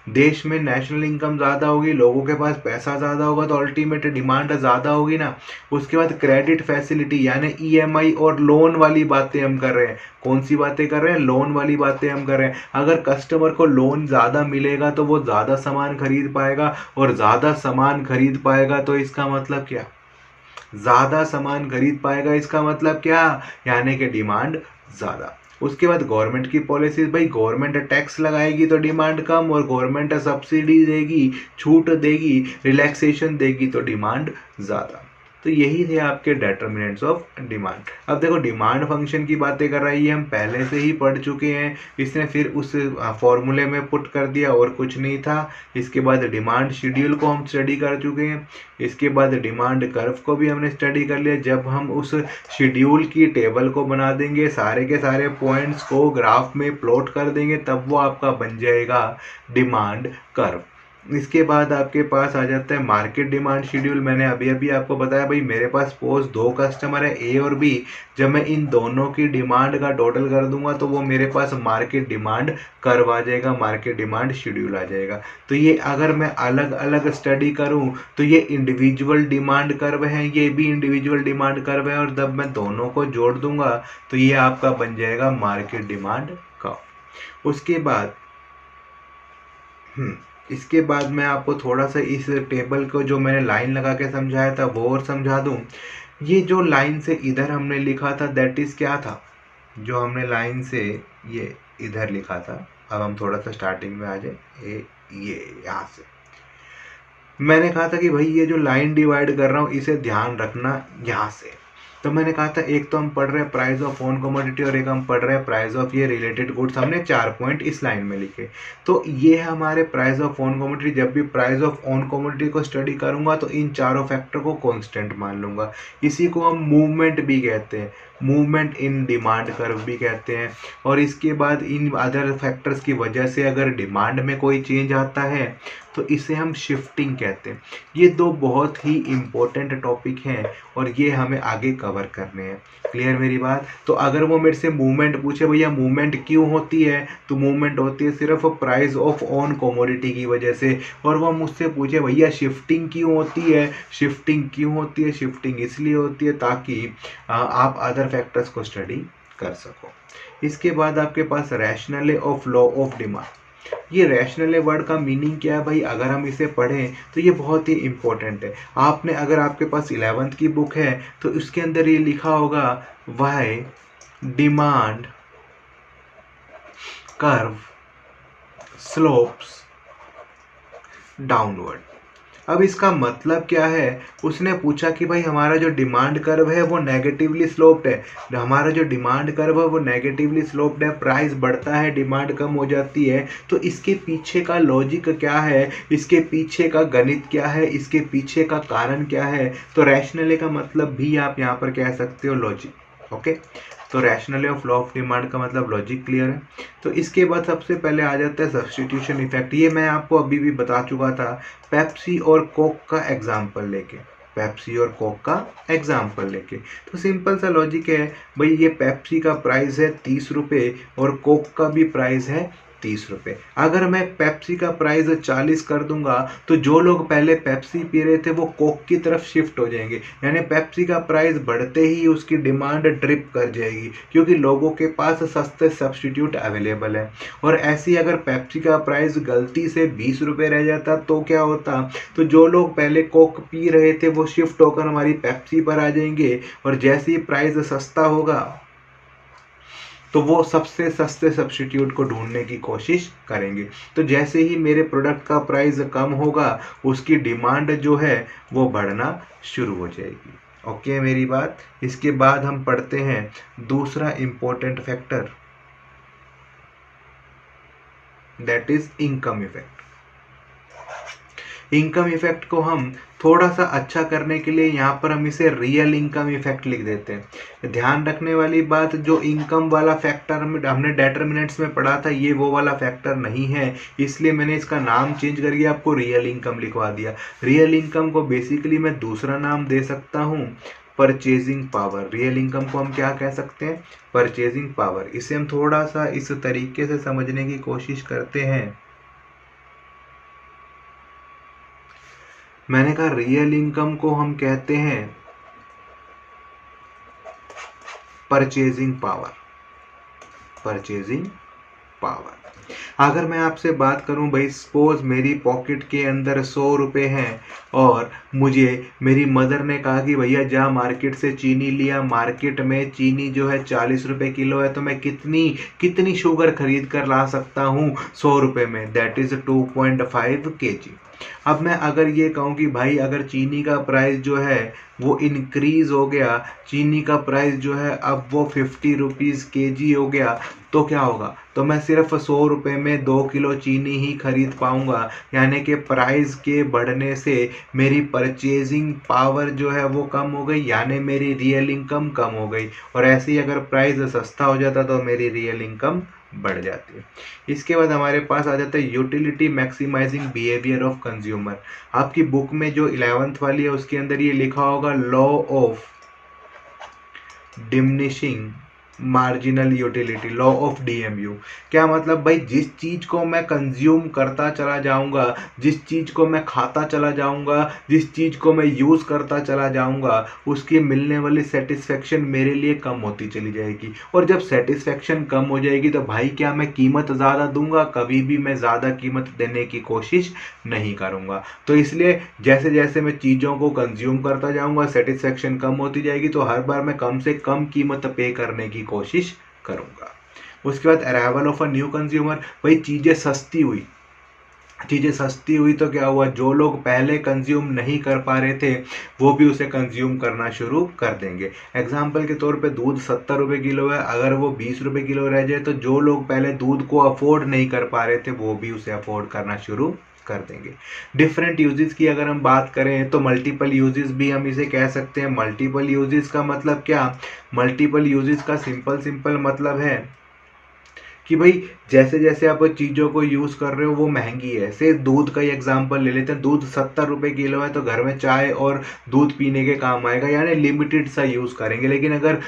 देश में नेशनल इनकम ज़्यादा होगी, लोगों के पास पैसा ज़्यादा होगा तो अल्टीमेट डिमांड ज़्यादा होगी ना। उसके बाद क्रेडिट फैसिलिटी यानी ईएमआई और लोन वाली बातें हम कर रहे हैं। कौन सी बातें कर रहे हैं, लोन वाली बातें हम कर रहे हैं। अगर कस्टमर को लोन ज़्यादा मिलेगा तो वो ज़्यादा सामान खरीद पाएगा, और ज़्यादा सामान खरीद पाएगा तो इसका मतलब क्या, ज़्यादा सामान खरीद पाएगा इसका मतलब क्या, यानी कि डिमांड ज़्यादा। उसके बाद गवर्नमेंट की पॉलिसीज, भाई गवर्नमेंट टैक्स लगाएगी तो डिमांड कम, और गवर्नमेंट सब्सिडी देगी, छूट देगी, रिलैक्सेशन देगी तो डिमांड ज़्यादा। तो यही थे आपके डिटरमिनेंट्स ऑफ डिमांड। अब देखो डिमांड फंक्शन की बातें कर रहा है, ये हम पहले से ही पढ़ चुके हैं, इसने फिर उस फॉर्मूले में पुट कर दिया और कुछ नहीं था। इसके बाद डिमांड शेड्यूल को हम स्टडी कर चुके हैं। इसके बाद डिमांड कर्व को भी हमने स्टडी कर लिया। जब हम उस शेड्यूल की टेबल को बना देंगे, सारे के सारे पॉइंट्स को ग्राफ में प्लॉट कर देंगे, तब वो आपका बन जाएगा डिमांड कर्व। इसके बाद आपके पास आ जाता है मार्केट डिमांड शेड्यूल। मैंने अभी अभी आपको बताया भाई मेरे पास सपोज दो कस्टमर है ए और बी, जब मैं इन दोनों की डिमांड का टोटल कर दूंगा तो वो मेरे पास मार्केट डिमांड कर्व आ जाएगा, मार्केट डिमांड शेड्यूल आ जाएगा। तो ये अगर मैं अलग अलग स्टडी करूं तो ये इंडिविजुअल डिमांड कर्व है, ये भी इंडिविजुअल डिमांड कर्व है, और जब मैं दोनों को जोड़ दूंगा तो ये आपका बन जाएगा मार्केट डिमांड कर्व। उसके बाद इसके बाद मैं आपको थोड़ा सा इस टेबल को जो मैंने लाइन लगा के समझाया था वो और समझा दूं। ये जो लाइन से इधर हमने लिखा था दैट इज़ क्या था, जो हमने लाइन से ये इधर लिखा था। अब हम थोड़ा सा स्टार्टिंग में आ जाए, ये यहाँ से मैंने कहा था कि भाई ये जो लाइन डिवाइड कर रहा हूँ इसे ध्यान रखना यहाँ से। तो मैंने कहा था एक तो हम पढ़ रहे हैं प्राइस ऑफ ओन कमोडिटी और एक हम पढ़ रहे हैं प्राइस ऑफ ये रिलेटेड गुड्स। हमने 4 पॉइंट इस लाइन में लिखे। तो ये है हमारे प्राइस ऑफ ओन कमोडिटी। जब भी प्राइस ऑफ ओन कमोडिटी को स्टडी करूंगा तो इन चारों फैक्टर को कांस्टेंट मान लूंगा। इसी को हम मूवमेंट भी कहते हैं। मूवमेंट इन डिमांड कर्व भी कहते हैं। और इसके बाद इन अदर फैक्टर्स की वजह से अगर डिमांड में कोई चेंज आता है तो इसे हम शिफ्टिंग कहते हैं। ये दो बहुत ही इम्पोर्टेंट टॉपिक हैं और ये हमें आगे कवर करने हैं। क्लियर मेरी बात? तो अगर वो मेरे से मूवमेंट पूछे भैया मूवमेंट क्यों होती है, तो मूवमेंट होती है सिर्फ प्राइस ऑफ ऑन कमोडिटी की वजह से। और वो मुझसे पूछे भैया शिफ्टिंग क्यों होती है, शिफ्टिंग क्यों होती है, शिफ्टिंग इसलिए होती है ताकि आप अदर फैक्टर्स को स्टडी कर सको। इसके बाद आपके पास rational of law of demand. ये रैशनल वर्ड का मीनिंग क्या है भाई, अगर हम इसे पढ़ें तो ये बहुत ही इंपॉर्टेंट है। आपने अगर आपके पास 11th की बुक है तो इसके अंदर ये लिखा होगा why demand curve slopes downward. अब इसका मतलब क्या है, उसने पूछा कि भाई हमारा जो डिमांड कर्व है वो नेगेटिवली स्लोप्ड है, हमारा जो डिमांड कर्व है वो नेगेटिवली स्लोप्ड है, प्राइस बढ़ता है डिमांड कम हो जाती है। तो इसके पीछे का लॉजिक क्या है, इसके पीछे का गणित क्या है, इसके पीछे का कारण क्या है। तो रैशनल का मतलब भी आप यहाँ पर कह सकते हो लॉजिक। ओके, तो rational of law of demand का मतलब लॉजिक क्लियर है। तो इसके बाद सबसे पहले आ जाता है सब्स्टिट्यूशन इफेक्ट। ये मैं आपको अभी भी बता चुका था पेप्सी और कोक का एग्जाम्पल लेके, पेप्सी और कोक का एग्जाम्पल लेके। तो सिंपल सा लॉजिक है भाई, ये पेप्सी का प्राइस है 30 रुपये और कोक का भी प्राइस है 30 रुपये। अगर मैं पेप्सी का प्राइस 40 कर दूंगा तो जो लोग पहले पेप्सी पी रहे थे वो कोक की तरफ शिफ्ट हो जाएंगे, यानी पेप्सी का प्राइस बढ़ते ही उसकी डिमांड ड्रिप कर जाएगी क्योंकि लोगों के पास सस्ते सब्स्टिट्यूट अवेलेबल है। और ऐसे ही अगर पेप्सी का प्राइस गलती से 20 रुपये रह जाता तो क्या होता, तो जो लोग पहले कोक पी रहे थे वो शिफ्ट होकर हमारी पेप्सी पर आ जाएंगे और जैसे ही प्राइस सस्ता होगा तो वो सबसे सस्ते सब्स्टिट्यूट को ढूंढने की कोशिश करेंगे। तो जैसे ही मेरे प्रोडक्ट का प्राइस कम होगा उसकी डिमांड जो है वो बढ़ना शुरू हो जाएगी। ओके मेरी बात? इसके बाद हम पढ़ते हैं दूसरा important factor, that is income effect. Income effect को हम थोड़ा सा अच्छा करने के लिए यहाँ पर हम इसे रियल इनकम इफेक्ट लिख देते हैं। ध्यान रखने वाली बात, जो इनकम वाला फैक्टर हमने डिटर्मिनेंट्स में पढ़ा था ये वो वाला फैक्टर नहीं है, इसलिए मैंने इसका नाम चेंज करके आपको रियल इनकम लिखवा दिया। रियल इनकम को बेसिकली मैं दूसरा नाम दे सकता हूँ परचेजिंग पावर। रियल इनकम को हम क्या कह सकते हैं, परचेजिंग पावर। इसे हम थोड़ा सा इस तरीके से समझने की कोशिश करते हैं। मैंने कहा रियल इनकम को हम कहते हैं परचेजिंग पावर, परचेजिंग पावर। अगर मैं आपसे बात करूं भाई, सपोज मेरी पॉकेट के अंदर 100 रुपये हैं और मुझे मेरी मदर ने कहा कि भैया जा मार्केट से चीनी लिया, मार्केट में चीनी जो है 40 रुपये किलो है, तो मैं कितनी शुगर खरीद कर ला सकता हूँ 100 रुपये में, दैट इज़ 2.5 kg। अब मैं अगर ये कहूँ कि भाई अगर चीनी का प्राइस जो है वो इंक्रीज़ हो गया, चीनी का प्राइस जो है अब वो 50 रुपीज़ kg हो गया, तो क्या होगा, तो मैं सिर्फ 100 रुपये में 2 किलो चीनी ही खरीद पाऊंगा। यानी कि प्राइस के बढ़ने से मेरी परचेजिंग पावर जो है वो कम हो गई, यानी मेरी रियल इनकम कम हो गई। और ऐसे ही अगर प्राइस सस्ता हो जाता तो मेरी रियल इनकम बढ़ जाती है। इसके बाद हमारे पास आ जाता है utility maximising behaviour of consumer. आपकी बुक में जो 11th वाली है उसके अंदर ये लिखा होगा law of diminishing marginal utility, law of DMU. क्या मतलब भाई, जिस चीज़ को मैं कंज्यूम करता चला जाऊंगा, जिस चीज़ को मैं खाता चला जाऊंगा, जिस चीज़ को मैं यूज़ करता चला जाऊंगा, उसकी मिलने वाली सेटिस्फेक्शन मेरे लिए कम होती चली जाएगी। और जब सेटिस्फेक्शन कम हो जाएगी तो भाई क्या मैं कीमत ज़्यादा दूंगा, कभी भी मैं ज़्यादा कीमत देने की कोशिश नहीं करूँगा। तो इसलिए जैसे जैसे मैं चीज़ों को कंज्यूम करता जाऊँगा सेटिस्फेक्शन कम होती जाएगी, तो हर बार मैं कम से कम कीमत पे करने की कोशिश करूंगा। उसके बाद arrival of a new consumer, भाई चीज़ें सस्ती हुई तो क्या हुआ, जो लोग पहले कंज्यूम नहीं कर पा रहे थे वो भी उसे कंज्यूम करना शुरू कर देंगे। एग्जाम्पल के तौर पे दूध 70 रुपये किलो है, अगर वो 20 रुपये किलो रह जाए तो जो लोग पहले दूध को अफोर्ड नहीं कर पा रहे थे वो भी उसे अफोर्ड करना शुरू कर देंगे। डिफरेंट यूजेस की अगर हम बात करें तो मल्टीपल यूजेस भी हम इसे कह सकते हैं। मल्टीपल यूजेस का मतलब क्या? मल्टीपल यूजेस का सिंपल मतलब है कि भाई जैसे जैसे आप चीज़ों को यूज़ कर रहे हो वो महंगी है। से दूध का ही एग्जांपल ले लेते हैं, दूध 70 रुपये किलो है तो घर में चाय और दूध पीने के काम आएगा, यानी लिमिटेड सा यूज़ करेंगे। लेकिन अगर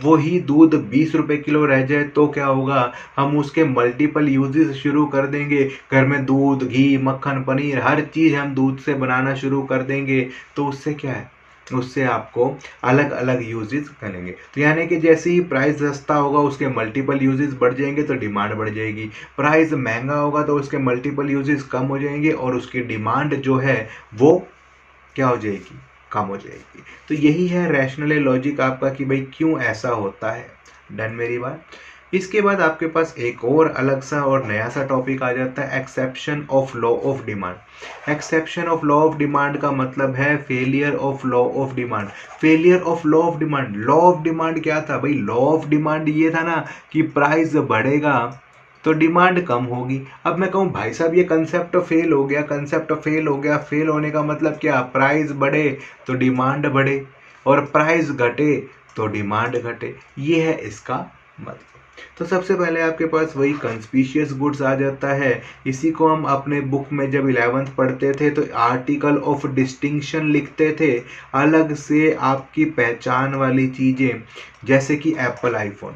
वही दूध 20 रुपये किलो रह जाए तो क्या होगा? हम उसके मल्टीपल यूजेस शुरू कर देंगे। घर में दूध, घी, मक्खन, पनीर, हर चीज़ हम दूध से बनाना शुरू कर देंगे। तो उससे क्या है? उससे आपको अलग अलग यूजेस करेंगे। तो यानी कि जैसे ही प्राइस सस्ता होगा उसके मल्टीपल यूजेस बढ़ जाएंगे तो डिमांड बढ़ जाएगी। प्राइस महंगा होगा तो उसके मल्टीपल यूजेस कम हो जाएंगे और उसकी डिमांड जो है वो क्या हो जाएगी? कम हो जाएगी। तो यही है रैशनल लॉजिक आपका कि भाई क्यों ऐसा होता है। डन मेरी बात। इसके बाद आपके पास एक और अलग सा और नया सा टॉपिक आ जाता है, exception of law of demand. Exception of law of demand का मतलब है failure of law of demand. Failure of law of demand. Law of demand क्या था भाई? लॉ ऑफ डिमांड ये था ना कि प्राइस बढ़ेगा तो डिमांड कम होगी। अब मैं कहूँ भाई साहब ये कंसेप्ट फेल हो गया, कंसेप्ट फेल हो गया। फेल होने का मतलब क्या? प्राइस बढ़े तो डिमांड बढ़े और प्राइस घटे तो डिमांड घटे। ये है इसका मतलब। तो सबसे पहले आपके पास वही कंस्पिशियस गुड्स आ जाता है। इसी को हम अपने बुक में जब 11th पढ़ते थे तो आर्टिकल ऑफ डिस्टिंक्शन लिखते थे, अलग से आपकी पहचान वाली चीज़ें, जैसे कि एप्पल आईफोन।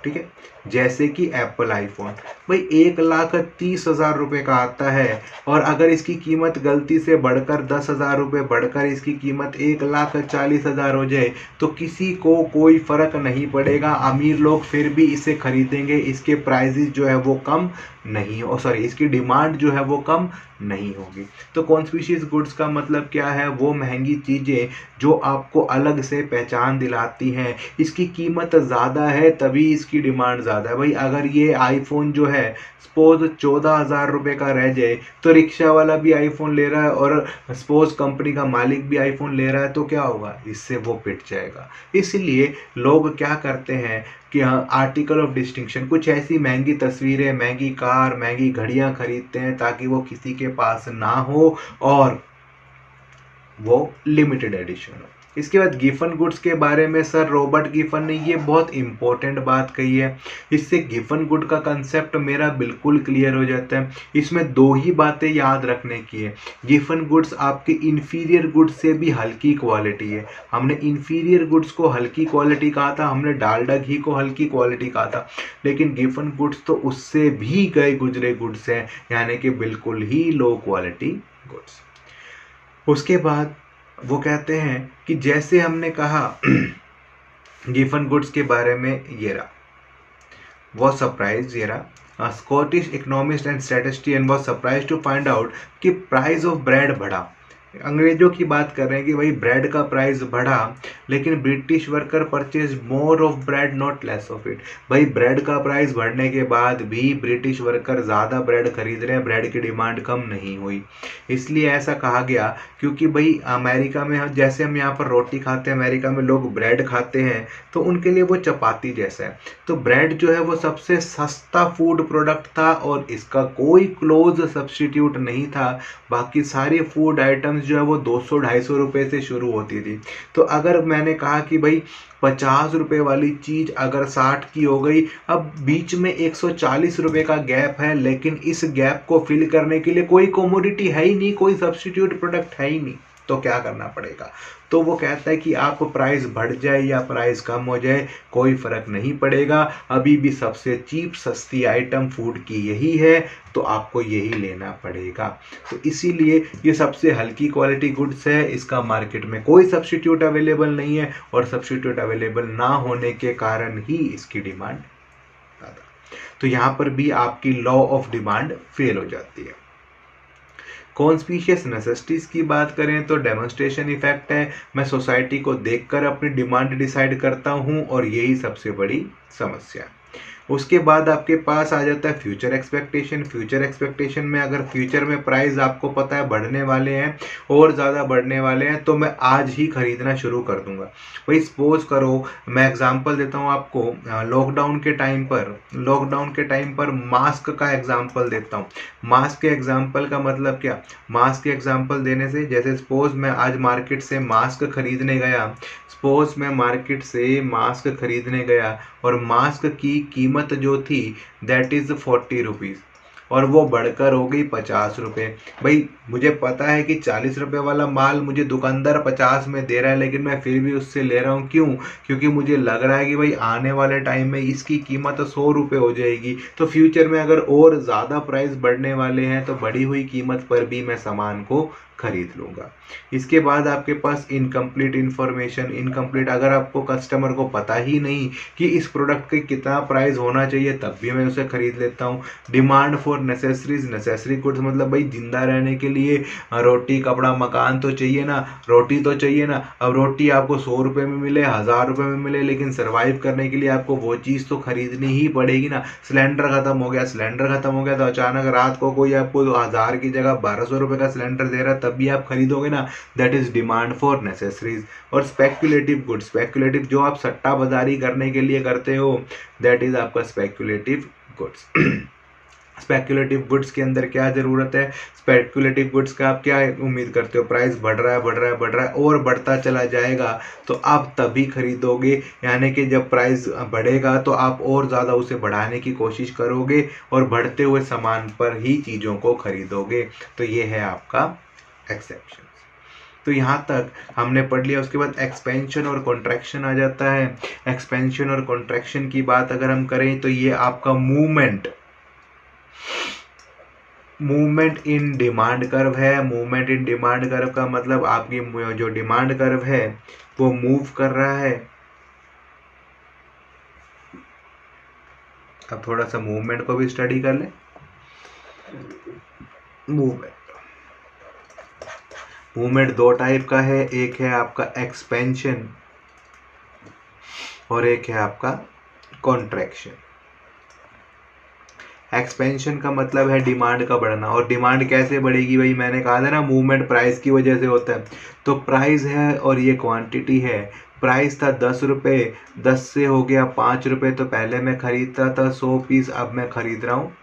ठीक है, जैसे कि एप्पल आईफोन भाई 1,30,000 रुपये का आता है और अगर इसकी कीमत गलती से बढ़कर 10,000 रुपये बढ़कर इसकी कीमत 1,40,000 हो जाए तो किसी को कोई फर्क नहीं पड़ेगा। अमीर लोग फिर भी इसे खरीदेंगे। इसके प्राइसेस जो है वो कम नहीं हो, सॉरी, इसकी डिमांड जो है वो कम नहीं होगी। तो कॉन्स्पिशियस गुड्स का मतलब क्या है? वो महंगी चीज़ें जो आपको अलग से पहचान दिलाती हैं। इसकी कीमत ज़्यादा है तभी इसकी डिमांड ज़्यादा है। भाई अगर ये आईफोन जो है सपोज 14,000 रुपये का रह जाए तो रिक्शा वाला भी आईफोन ले रहा है और सपोज कंपनी का मालिक भी आईफोन ले रहा है तो क्या होगा? इससे वो पिट जाएगा। इसलिए लोग क्या करते हैं कि हाँ, आर्टिकल ऑफ डिस्टिंक्शन, कुछ ऐसी महंगी तस्वीरें, महंगी कार, महंगी घड़ियां खरीदते हैं ताकि वो किसी के पास ना हो और वो लिमिटेड एडिशन हो। इसके बाद गिफन गुड्स के बारे में सर रॉबर्ट गिफन ने ये बहुत इंपॉर्टेंट बात कही है। इससे गिफन गुड का कंसेप्ट मेरा बिल्कुल क्लियर हो जाता है। इसमें दो ही बातें याद रखने की है। गिफन गुड्स आपके इंफीरियर गुड्स से भी हल्की क्वालिटी है। हमने इंफीरियर गुड्स को हल्की क्वालिटी कहा था, हमने डालडा घी को हल्की क्वालिटी कहा था, लेकिन गिफन गुड्स तो उससे भी गए गुजरे गुड्स हैं, यानी कि बिल्कुल ही लो क्वालिटी गुड्स। उसके बाद वो कहते हैं कि जैसे हमने कहा गिफन गुड्स के बारे में, ये रहा वॉज सरप्राइज, ये रहा Scottish economist and statistician was surprise to find out कि प्राइस ऑफ ब्रेड बढ़ा। अंग्रेजों की बात कर रहे हैं कि भाई ब्रेड का प्राइस बढ़ा, लेकिन British worker purchase more of bread not less of it. भाई ब्रेड का प्राइस बढ़ने के बाद भी ब्रिटिश वर्कर ज़्यादा ब्रेड खरीद रहे हैं, ब्रेड की डिमांड कम नहीं हुई। इसलिए ऐसा कहा गया क्योंकि भाई अमेरिका में हम जैसे हम यहाँ पर रोटी खाते हैं, अमेरिका में लोग ब्रेड खाते हैं तो उनके लिए वो चपाती जैसा है। तो ब्रेड जो है वो सबसे सस्ता फूड प्रोडक्ट था और इसका कोई क्लोज सब्स्टिट्यूट नहीं था। बाकी सारी फूड आइटम्स जो है वो 200-250 रुपये से शुरू होती थी। तो अगर मैंने कहा कि भाई 50 रुपये वाली चीज़ अगर 60 की हो गई, अब बीच में 140 रुपये का गैप है, लेकिन इस गैप को फिल करने के लिए कोई कमोडिटी है ही नहीं, कोई सब्स्टिट्यूट प्रोडक्ट है ही नहीं, तो क्या करना पड़ेगा? तो वो कहता है कि आप प्राइस बढ़ जाए या प्राइस कम हो जाए कोई फ़र्क नहीं पड़ेगा, अभी भी सबसे चीप सस्ती आइटम फूड की यही है, तो आपको यही लेना पड़ेगा। तो इसीलिए ये सबसे हल्की क्वालिटी गुड्स है, इसका मार्केट में कोई सब्स्टिट्यूट अवेलेबल नहीं है और सब्स्टिट्यूट अवेलेबल ना होने के कारण ही इसकी डिमांड ज़्यादा। तो यहाँ पर भी आपकी लॉ ऑफ डिमांड फेल हो जाती है। कॉन्स्पिशियस नेसेसिटीज़ की बात करें तो डेमोन्स्ट्रेशन इफेक्ट है, मैं सोसाइटी को देखकर अपनी डिमांड डिसाइड करता हूँ और यही सबसे बड़ी समस्या है। उसके बाद आपके पास आ जाता है फ्यूचर एक्सपेक्टेशन। फ्यूचर एक्सपेक्टेशन में अगर फ्यूचर में प्राइस आपको पता है बढ़ने वाले हैं और ज़्यादा बढ़ने वाले हैं, तो मैं आज ही खरीदना शुरू कर दूंगा। भाई सपोज करो, मैं एग्जांपल देता हूँ आपको, लॉकडाउन के टाइम पर मास्क का एग्जांपल देता हूँ। मास्क के एग्जांपल का मतलब क्या, मास्क के एग्जांपल देने से, जैसे सपोज मैं आज मार्केट से मास्क खरीदने गया, और मास्क की कीमत जो थी दैट इज़ 40 रुपीज़, और वो बढ़कर हो गई 50 रुपये। भाई मुझे पता है कि 40 रुपये वाला माल मुझे दुकानदार 50 में दे रहा है, लेकिन मैं फिर भी उससे ले रहा हूँ। क्यों? क्योंकि मुझे लग रहा है कि भाई आने वाले टाइम में इसकी कीमत 100 रुपये हो जाएगी, तो फ्यूचर में अगर और ज़्यादा प्राइस बढ़ने वाले हैं तो बढ़ी हुई कीमत पर भी मैं सामान को खरीद लूँगा। इसके बाद आपके पास इनकम्प्लीट इन्फॉर्मेशन। इनकम्प्लीट, अगर आपको कस्टमर को पता ही नहीं कि इस प्रोडक्ट के कितना प्राइस होना चाहिए, तब भी मैं उसे खरीद लेता हूँ। Demand for necessaries. Necessary goods मतलब भाई जिंदा रहने के लिए रोटी कपड़ा मकान तो चाहिए ना, रोटी तो चाहिए ना। अब रोटी आपको 100 रुपये में मिले, 1000 रुपये में मिले, लेकिन सर्वाइव करने के लिए आपको वो चीज़ तो खरीदनी ही पड़ेगी ना। सिलेंडर खत्म हो गया, तो अचानक रात को कोई आपको 1000 की जगह 1200 रुपये का सिलेंडर दे रहा है, तब भी आप खरीदोगे ना। That is demand for necessaries. और स्पेक्युलेटिव गुड्स, स्पेक्युलेटिव जो आप सट्टा बाजारी करने के लिए करते हो, दैट इज आपका स्पेक्युलेटिव गुड्स। स्पेक्युलेटिव गुड्स के अंदर क्या जरूरत है, स्पेक्युलेटिव गुड्स का आप क्या उम्मीद करते हो, प्राइस बढ़ रहा है और बढ़ता चला जाएगा, तो आप तभी खरीदोगे। यानी कि जब प्राइस बढ़ेगा तो आप और ज़्यादा उसे बढ़ाने की कोशिश करोगे और बढ़ते हुए सामान पर ही चीज़ों को खरीदोगे। तो ये है आपका एक्सेप्शन। तो यहाँ तक हमने पढ़ लिया। उसके बाद एक्सपेंशन और कॉन्ट्रैक्शन आ जाता है। एक्सपेंशन और कॉन्ट्रैक्शन की बात अगर हम करें तो ये आपका मूवमेंट इन डिमांड कर्व है। मूवमेंट इन डिमांड कर्व का मतलब आपकी जो डिमांड कर्व है वो मूव कर रहा है। अब थोड़ा सा मूवमेंट को भी स्टडी कर ले। मूवमेंट दो टाइप का है, एक है आपका एक्सपेंशन और एक है आपका कॉन्ट्रैक्शन। एक्सपेंशन का मतलब है डिमांड का बढ़ना। और डिमांड कैसे बढ़ेगी भाई, मैंने कहा था ना मूवमेंट प्राइस की वजह से होता है। तो प्राइस है और ये क्वांटिटी है। प्राइस था 10 रुपये, 10 से हो गया 5 रुपये, तो पहले मैं खरीदता था 100 पीस, अब मैं खरीद रहा हूँ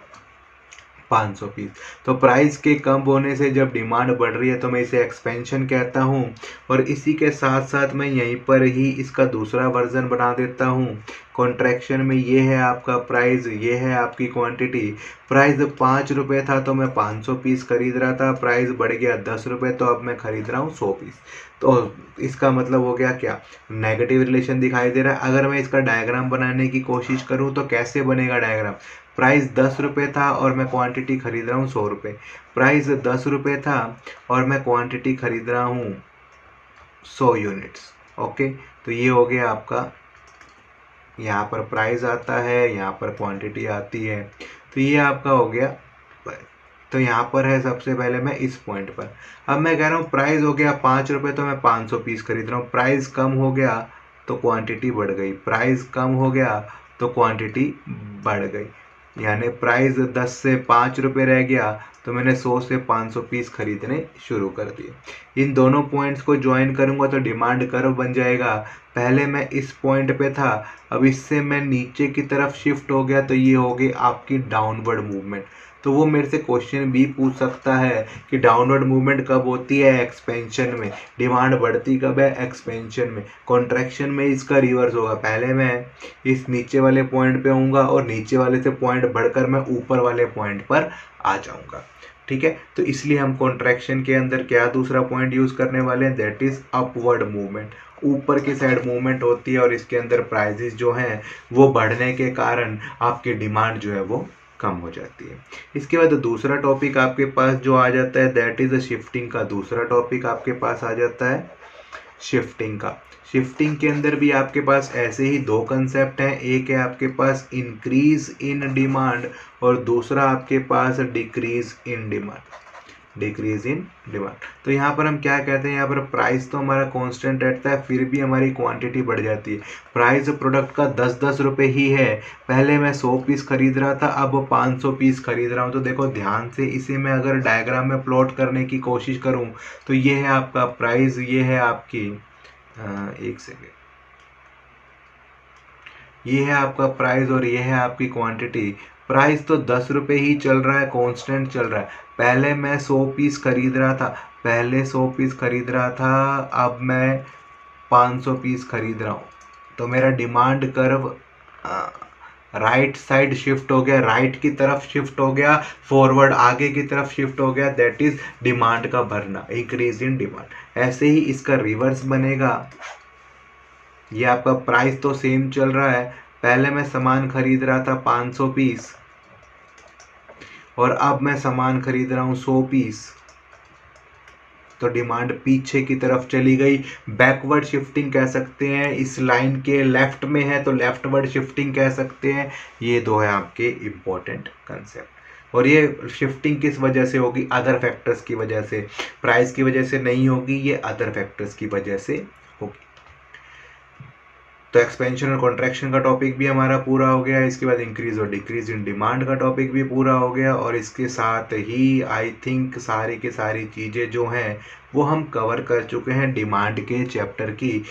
500 पीस। तो प्राइस के कम होने से जब डिमांड बढ़ रही है तो मैं इसे एक्सपेंशन कहता हूँ। और इसी के साथ साथ मैं यहीं पर ही इसका दूसरा वर्जन बना देता हूँ। कॉन्ट्रैक्शन में ये है आपका प्राइस, ये है आपकी क्वांटिटी। प्राइस 5 रुपये था तो मैं 500 पीस खरीद रहा था, प्राइस बढ़ गया 10 रुपये, तो अब मैं खरीद रहा हूँ 100 पीस। तो इसका मतलब हो गया क्या, नेगेटिव रिलेशन दिखाई दे रहा है। अगर मैं इसका डायग्राम बनाने की कोशिश करूँ तो कैसे बनेगा डायग्राम, प्राइस 10 रुपये था और मैं क्वांटिटी खरीद रहा हूँ 100 रुपये। प्राइस 10 रुपये था और मैं क्वांटिटी खरीद रहा हूँ 100 यूनिट्स। ओके, तो ये हो गया आपका, यहाँ पर प्राइस आता है, यहाँ पर क्वांटिटी आती है, तो ये आपका हो गया। तो यहाँ पर है सबसे पहले मैं इस पॉइंट पर, अब मैं कह रहा हूँ प्राइस हो गया 5 रुपये तो मैं 500 पीस खरीद रहा हूँ। प्राइस कम हो गया तो क्वांटिटी बढ़ गई, प्राइस कम हो गया तो क्वांटिटी बढ़ गई। यानी प्राइस 10 से 5 रुपये रह गया तो मैंने 100 से 500 पीस खरीदने शुरू कर दिए। इन दोनों पॉइंट्स को ज्वाइन करूंगा तो डिमांड कर्व बन जाएगा। पहले मैं इस पॉइंट पे था, अब इससे मैं नीचे की तरफ शिफ्ट हो गया, तो ये हो गई आपकी डाउनवर्ड मूवमेंट। तो वो मेरे से क्वेश्चन भी पूछ सकता है कि डाउनवर्ड मूवमेंट कब होती है, एक्सपेंशन में। डिमांड बढ़ती कब है, एक्सपेंशन में। कॉन्ट्रैक्शन में इसका रिवर्स होगा, पहले मैं इस नीचे वाले पॉइंट पे आऊँगा और नीचे वाले से पॉइंट बढ़कर मैं ऊपर वाले पॉइंट पर आ जाऊँगा। ठीक है, तो इसलिए हम कॉन्ट्रैक्शन के अंदर क्या दूसरा पॉइंट यूज़ करने वाले हैं, दैट इज़ अपवर्ड मूवमेंट। ऊपर की साइड मूवमेंट होती है और इसके अंदर प्राइजेस जो हैं वो बढ़ने के कारण आपकी डिमांड जो है वो कम हो जाती है। इसके बाद दूसरा टॉपिक आपके पास जो आ जाता है दैट इज़ शिफ्टिंग का। दूसरा टॉपिक आपके पास आ जाता है शिफ्टिंग का। शिफ्टिंग के अंदर भी आपके पास ऐसे ही दो कंसेप्ट हैं, एक है आपके पास इंक्रीज इन डिमांड और दूसरा आपके पास decrease in demand. Decrease in demand. तो यहाँ पर हम क्या कहते हैं, यहाँ पर प्राइस तो हमारा कांस्टेंट रहता है, फिर भी हमारी क्वांटिटी बढ़ जाती है। प्राइस प्रोडक्ट का 10-10 रुपये ही है, पहले मैं 100 पीस खरीद रहा था, अब 500 पीस खरीद रहा हूँ। तो देखो ध्यान से इसे मैं अगर डायग्राम में प्लॉट करने की कोशिश करूँ तो ये है आपका प्राइस, ये है आपकी एक सेकेंड, ये है आपका प्राइस और ये है आपकी क्वांटिटी। प्राइस तो 10 रुपये ही चल रहा है, कांस्टेंट चल रहा है। पहले मैं 100 पीस खरीद रहा था, पहले 100 पीस खरीद रहा था, अब मैं 500 पीस खरीद रहा हूँ। तो मेरा demand curve right side shift हो गया, राइट की तरफ शिफ्ट हो गया, फॉरवर्ड आगे की तरफ शिफ्ट हो गया। दैट इज डिमांड का बढ़ना, इंक्रीज इन डिमांड। ऐसे ही इसका रिवर्स बनेगा। ये आपका प्राइस तो सेम चल रहा है, पहले मैं सामान खरीद रहा था 500 पीस और अब मैं सामान खरीद रहा हूँ 100 पीस। तो डिमांड पीछे की तरफ चली गई, बैकवर्ड शिफ्टिंग कह सकते हैं। इस लाइन के लेफ्ट में है तो लेफ्टवर्ड शिफ्टिंग कह सकते हैं। ये दो है आपके इम्पोर्टेंट कंसेप्ट। और ये शिफ्टिंग किस वजह से होगी, अदर फैक्टर्स की वजह से, प्राइस की वजह से नहीं होगी, ये अदर फैक्टर्स की वजह से होगी। तो एक्सपेंशन और कॉन्ट्रैक्शन का टॉपिक भी हमारा पूरा हो गया। इसके बाद इंक्रीज और डिक्रीज इन डिमांड का टॉपिक भी पूरा हो गया। और इसके साथ ही आई थिंक सारी की सारी चीज़ें जो हैं वो हम कवर कर चुके हैं डिमांड के चैप्टर की।